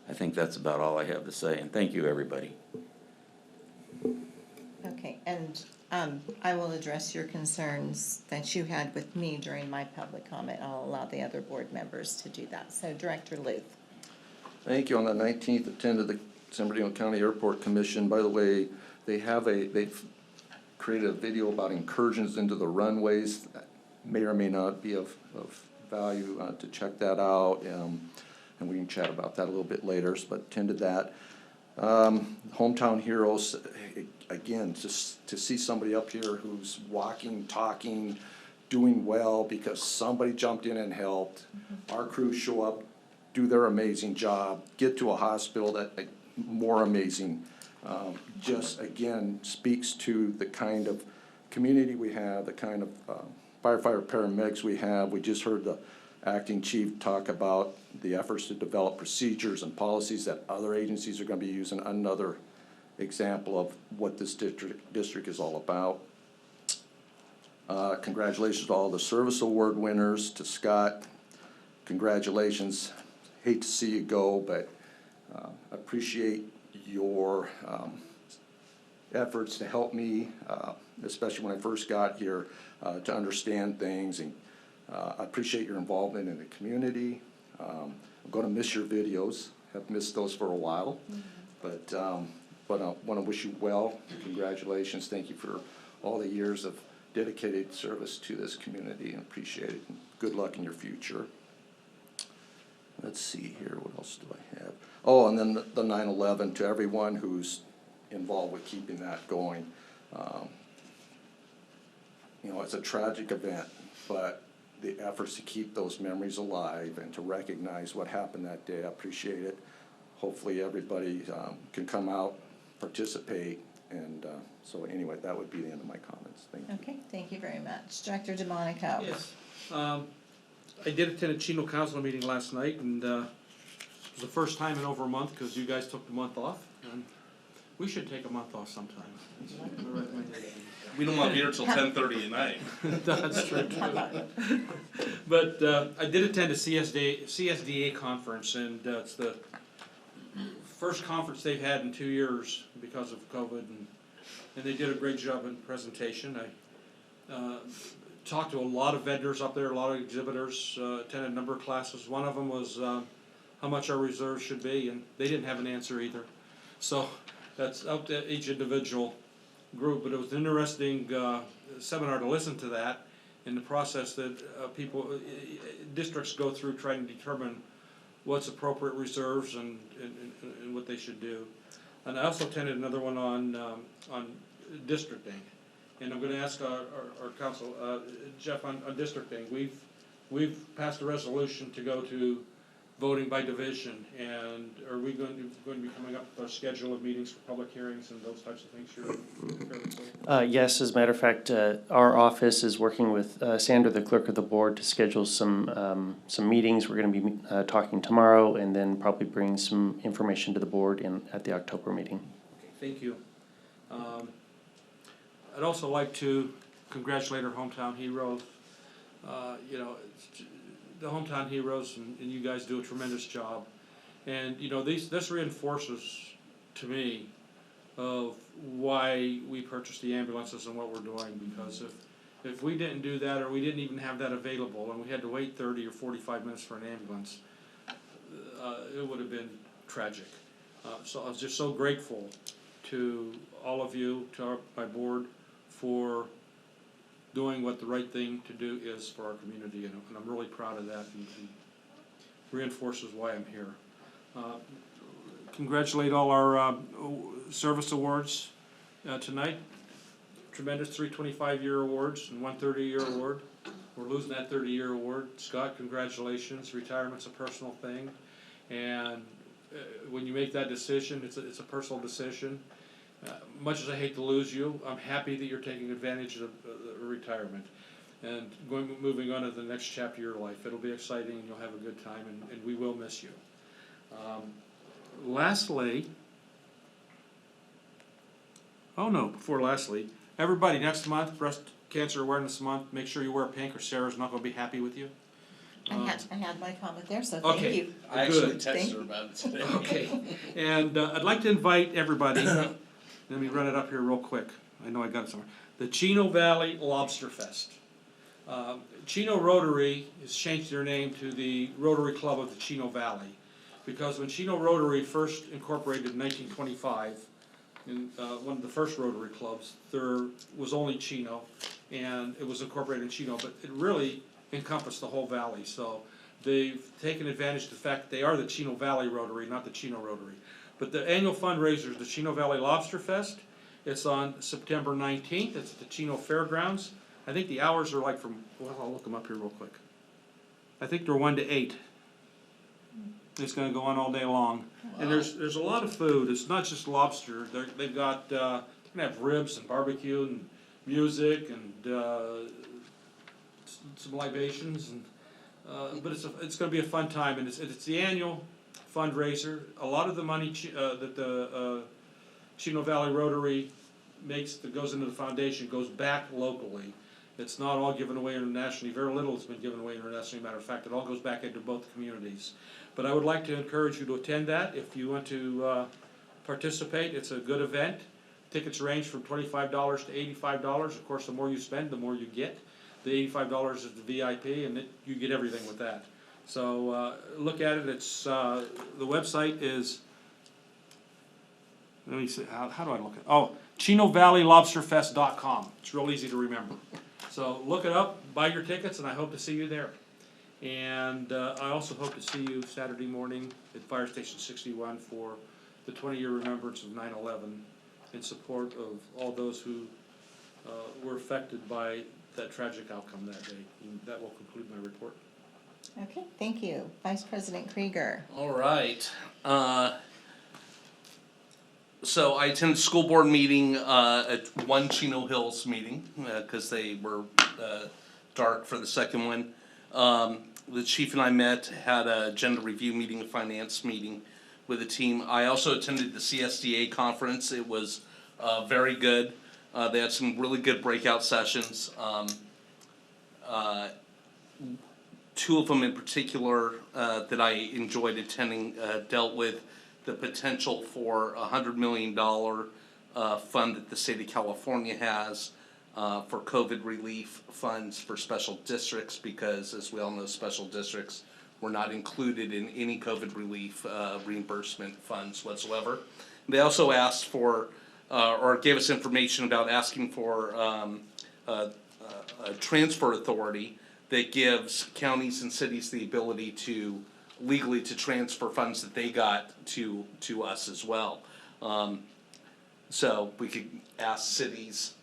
I think that's about all I have to say. And thank you, everybody. Okay, and I will address your concerns that you had with me during my public comment. I'll allow the other board members to do that. So Director Luth. Thank you. On the 19th, attended the San Bernardino County Airport Commission. By the way, they've created a video about incursions into the runways that may or may not be of value to check that out. And we can chat about that a little bit later, but attended that. Hometown Heroes, again, just to see somebody up here who's walking, talking, doing well because somebody jumped in and helped. Our crews show up, do their amazing job, get to a hospital that more amazing. Just again speaks to the kind of community we have, the kind of firefighter paramedics we have. We just heard the acting chief talk about the efforts to develop procedures and policies that other agencies are going to be using. Another example of what this district is all about. Congratulations to all the service award winners. To Scott, congratulations. Hate to see you go, but appreciate your efforts to help me, especially when I first got here, to understand things. And I appreciate your involvement in the community. I'm going to miss your videos. Have missed those for a while, but I want to wish you well. Congratulations. Thank you for all the years of dedicated service to this community, and appreciate it. And good luck in your future. Let's see here. What else do I have? Oh, and then the 9/11 to everyone who's involved with keeping that going. You know, it's a tragic event, but the efforts to keep those memories alive and to recognize what happened that day, I appreciate it. Hopefully everybody can come out, participate, and so anyway, that would be the end of my comments. Thank you. Okay, thank you very much. Director DeMonico. Yes. I did attend a Chino council meeting last night, and it was the first time in over a month because you guys took the month off. And we should take a month off sometime. That's my recommendation. We don't want to be here till 10:30 at night. That's true. But I did attend a CSDA conference, and it's the first conference they've had in 2 years because of COVID, and they did a great job in presentation. I talked to a lot of vendors up there, a lot of exhibitors, attended a number of classes. One of them was how much our reserves should be, and they didn't have an answer either. So that's up to each individual group, but it was an interesting seminar to listen to that in the process that districts go through trying to determine what's appropriate reserves and what they should do. And I also attended another one on districting. And I'm going to ask our council, Jeff, on districting. We've passed a resolution to go to voting by division, and are we going to be coming up with our schedule of meetings for public hearings and those types of things here? Yes, as a matter of fact, our office is working with Sandra, the clerk of the board, to schedule some meetings. We're going to be talking tomorrow, and then probably bring some information to the board at the October meeting. Okay, thank you. I'd also like to congratulate our hometown heroes. You know, the hometown heroes and you guys do a tremendous job. And you know, this reinforces to me of why we purchased the ambulances and what we're doing, because If we didn't do that, or we didn't even have that available, and we had to wait 30 or 45 minutes for an ambulance, it would have been tragic. So I was just so grateful to all of you, to my board, for doing what the right thing to do is for our community, and I'm really proud of that, and reinforces why I'm here. Congratulate all our service awards tonight. Tremendous 3 25-year awards and 1 30-year award. We're losing that 30-year award. Scott, congratulations. Retirement's a personal thing, and when you make that decision, it's a personal decision. Much as I hate to lose you, I'm happy that you're taking advantage of retirement and moving on to the next chapter of your life. It'll be exciting, and you'll have a good time, and we will miss you. Lastly, everybody, next month, Breast Cancer Awareness Month, make sure you wear pink or Sarah's not going to be happy with you. I had my comment there, so thank you. I actually texted her about it today. Okay, and I'd like to invite everybody, let me run it up here real quick, I know I got it somewhere. The Chino Valley Lobsterfest. Chino Rotary has changed their name to the Rotary Club of the Chino Valley, because when Chino Rotary first incorporated in 1925, in one of the first Rotary clubs, there was only Chino, and it was incorporated in Chino, but it really encompassed the whole valley. So they've taken advantage of the fact that they are the Chino Valley Rotary, not the Chino Rotary. But the annual fundraiser is the Chino Valley Lobsterfest. It's on September 19th. It's at the Chino Fairgrounds. I think the hours are like from, well, I'll look them up here real quick. I think they're 1 to 8. It's going to go on all day long. Wow. And there's a lot of food. It's not just lobster. They've got, they're going to have ribs and barbecue and music and some libations. And but it's going to be a fun time. And it's the annual fundraiser. A lot of the money that the Chino Valley Rotary makes that goes into the foundation goes back locally. It's not all given away internationally. Very little has been given away internationally. Matter of fact, it all goes back into both communities. But I would like to encourage you to attend that if you want to participate. It's a good event. Tickets range from $25 to $85. Of course, the more you spend, the more you get. The $85 is the VIP, and you get everything with that. So look at it. It's the website is. Let me see. How do I look at it? Oh, ChinoValleyLobsterFest.com. It's real easy to remember. So look it up, buy your tickets, and I hope to see you there. And I also hope to see you Saturday morning at Fire Station 61 for the 20-year remembrance of 9/11 in support of all those who were affected by that tragic outcome that day. And that will conclude my report. Okay, thank you. Vice President Krieger. All right. So I attended a school board meeting at one Chino Hills meeting because they were dark for the second one. The chief and I met, had a agenda review meeting, a finance meeting with the team. I also attended the CSDA conference. It was very good. They had some really good breakout sessions. Two of them in particular that I enjoyed attending dealt with the potential for a $100 million fund that the state of California has for COVID relief funds for special districts, because as we all know, special districts were not included in any COVID relief reimbursement funds whatsoever. They also asked for, or gave us information about asking for a transfer authority that gives counties and cities the ability to legally to transfer funds that they got to us as well. So we could ask cities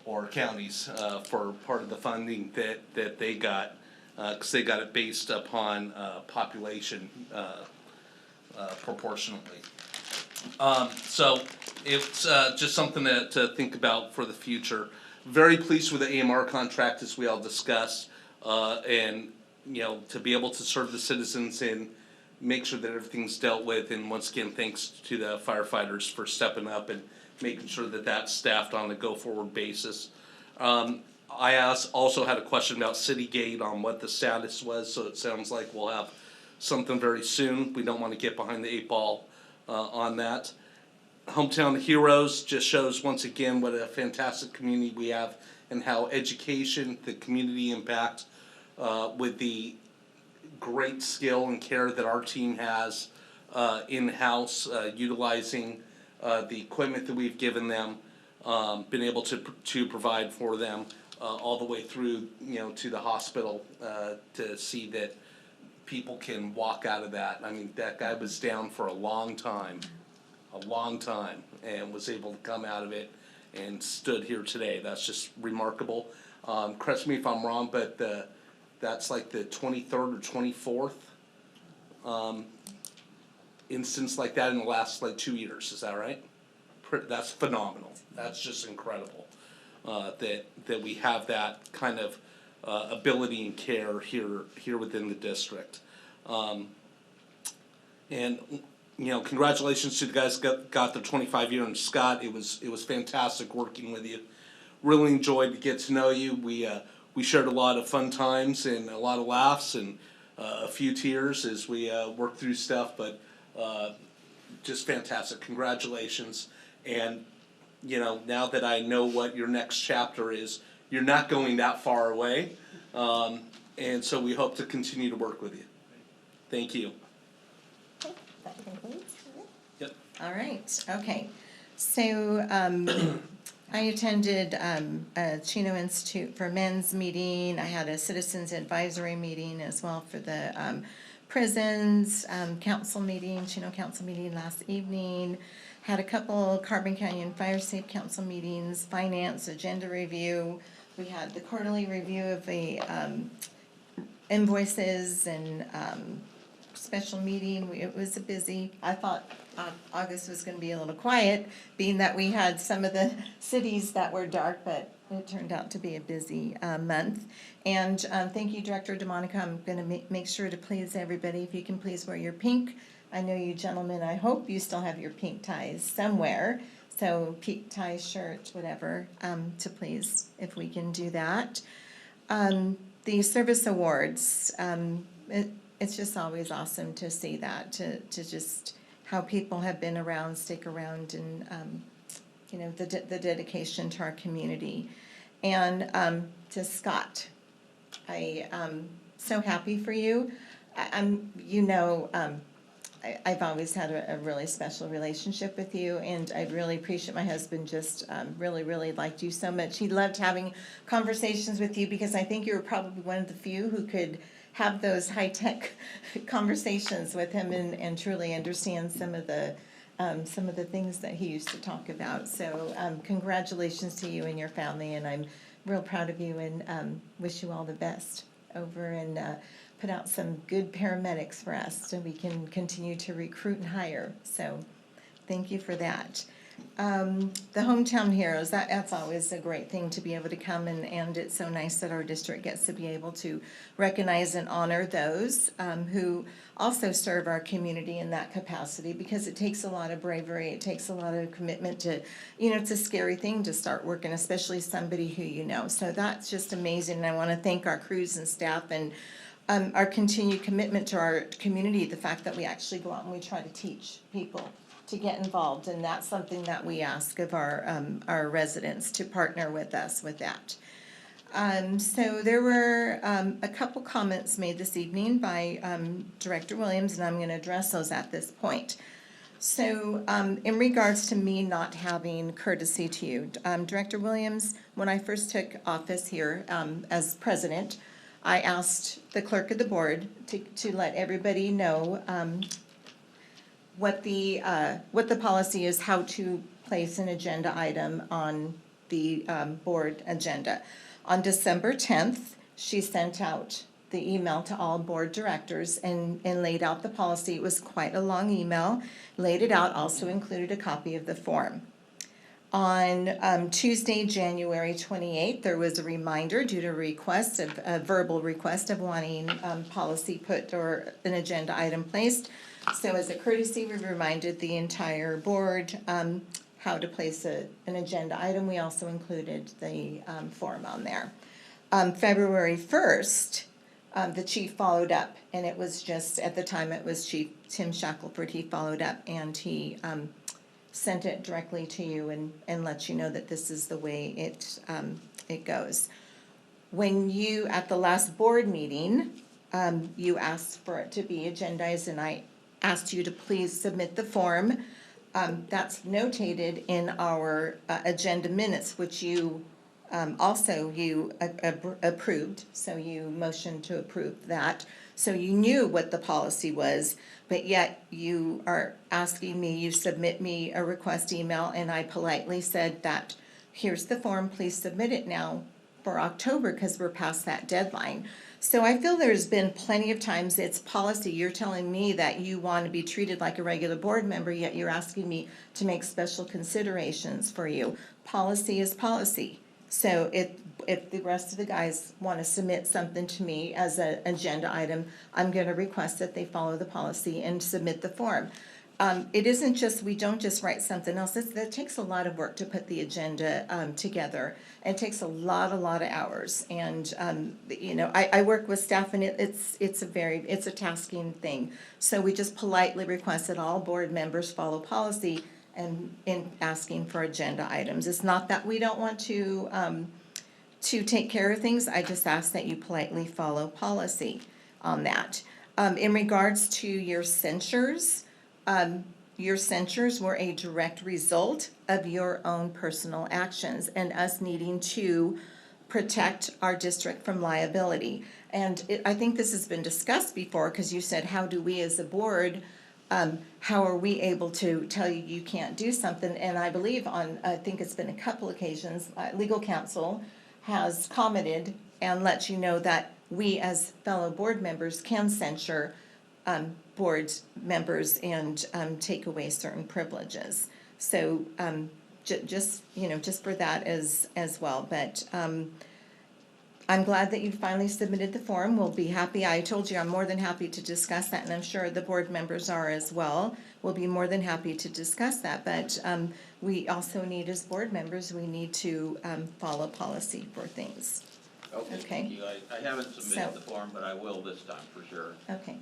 or counties for part of the funding that they got, because they got it based upon population proportionately. So it's just something to think about for the future. Very pleased with the AMR contract, as we all discussed, and to be able to serve the citizens and make sure that everything's dealt with. And once again, thanks to the firefighters for stepping up and making sure that that's staffed on a go-forward basis. I also had a question about Citygate on what the status was, so it sounds like we'll have something very soon. We don't want to get behind the 8 ball on that. Hometown Heroes just shows once again what a fantastic community we have and how education, the community impact, with the great skill and care that our team has in-house, utilizing the equipment that we've given them, been able to provide for them all the way through, to the hospital, to see that people can walk out of that. I mean, that guy was down for a long time, and was able to come out of it and stood here today. That's just remarkable. Correct me if I'm wrong, but that's like the 23rd or 24th instance like that in the last 2 years. Is that right? That's phenomenal. That's just incredible. That we have that kind of ability and care here within the district. And congratulations to the guys got their 25-year. And Scott, it was fantastic working with you. Really enjoyed to get to know you. We shared a lot of fun times and a lot of laughs and a few tears as we worked through stuff, but just fantastic. Congratulations. And now that I know what your next chapter is, you're not going that far away. And so we hope to continue to work with you. Thank you. That concludes. Yep. All right, okay. So, I attended a Chino Institute for Men's meeting. I had a citizens advisory meeting as well for the prisons council meeting, Chino council meeting last evening. Had a couple Carbon Canyon Fire Safe Council meetings, finance agenda review. We had the quarterly review of the invoices and special meeting. It was a busy. I thought August was going to be a little quiet, being that we had some of the cities that were dark, but it turned out to be a busy month. And thank you, Director DeMonica. I'm going to make sure to please everybody. If you can please wear your pink. I know you gentlemen, I hope you still have your pink ties somewhere. So pink ties, shirts, whatever, to please, if we can do that. The service awards, it's just always awesome to see that, to just how people have been around, stick around, and the dedication to our community. And to Scott, I am so happy for you. I've always had a really special relationship with you, and I really appreciate my husband just really, really liked you so much. He loved having conversations with you because I think you were probably one of the few who could have those high-tech conversations with him and truly understand some of the things that he used to talk about. So congratulations to you and your family, and I'm real proud of you and wish you all the best over and put out some good paramedics for us so we can continue to recruit and hire. So thank you for that. The Hometown Heroes, that's always a great thing to be able to come, and it's so nice that our district gets to be able to recognize and honor those who also serve our community in that capacity, because it takes a lot of bravery, it takes a lot of commitment to, it's a scary thing to start working, especially somebody who you know. So that's just amazing, and I want to thank our crews and staff and our continued commitment to our community, the fact that we actually go out and we try to teach people to get involved, and that's something that we ask of our residents to partner with us with that. So there were a couple comments made this evening by Director Williams, and I'm going to address those at this point. So in regards to me not having courtesy to you, Director Williams, when I first took office here as president, I asked the clerk of the board to let everybody know what the policy is, how to place an agenda item on the board agenda. On December 10th, she sent out the email to all board directors and laid out the policy. It was quite a long email, laid it out, also included a copy of the form. On Tuesday, January 28th, there was a reminder due to a verbal request of wanting policy put or an agenda item placed. So as a courtesy, we reminded the entire board how to place an agenda item. We also included the form on there. February 1st, the chief followed up, and it was just, at the time it was Chief Tim Shackelford. He followed up and he sent it directly to you and let you know that this is the way it goes. When you, at the last board meeting, you asked for it to be agendized, and I asked you to please submit the form. That's notated in our agenda minutes, which you also approved, so you motioned to approve that. So you knew what the policy was, but yet you are asking me, you submit me a request email, and I politely said that, here's the form, please submit it now for October, because we're past that deadline. So I feel there's been plenty of times it's policy. You're telling me that you want to be treated like a regular board member, yet you're asking me to make special considerations for you. Policy is policy. So if the rest of the guys want to submit something to me as an agenda item, I'm going to request that they follow the policy and submit the form. It isn't just, we don't just write something else. That takes a lot of work to put the agenda together. It takes a lot of hours. And, I work with staff, and it's a tasking thing. So we just politely request that all board members follow policy and in asking for agenda items. It's not that we don't want to take care of things. I just ask that you politely follow policy on that. In regards to your censures were a direct result of your own personal actions and us needing to protect our district from liability. And I think this has been discussed before, because you said, how do we as a board, how are we able to tell you you can't do something? And I believe I think it's been a couple occasions, legal counsel has commented and let you know that we as fellow board members can censure board members and take away certain privileges. So just for that as well. But I'm glad that you finally submitted the form. We'll be happy. I told you I'm more than happy to discuss that, and I'm sure the board members are as well. We'll be more than happy to discuss that. But we also need, as board members, we need to follow policy for things. Okay, thank you. I haven't submitted the form, but I will this time for sure. Okay.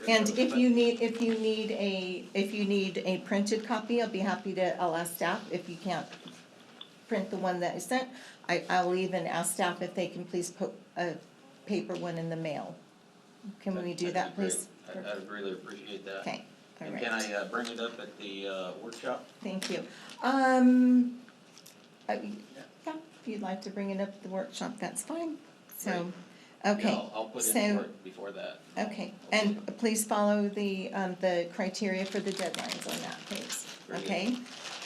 And if you need a printed copy, I'll ask staff if you can't print the one that I sent. I'll even ask staff if they can please put a paper one in the mail. Can we do that, please? I'd really appreciate that. Okay, all right. Can I bring it up at the workshop? Thank you. Yeah, if you'd like to bring it up at the workshop, that's fine. So, okay. Yeah, I'll put in for it before that. Okay, and please follow the criteria for the deadlines on that, please. Okay?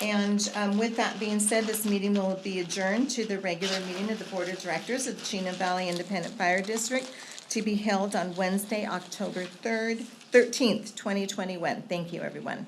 And with that being said, this meeting will be adjourned to the regular meeting of the Board of Directors of the Chino Valley Independent Fire District to be held on Wednesday, October 13th, 2021. Thank you, everyone.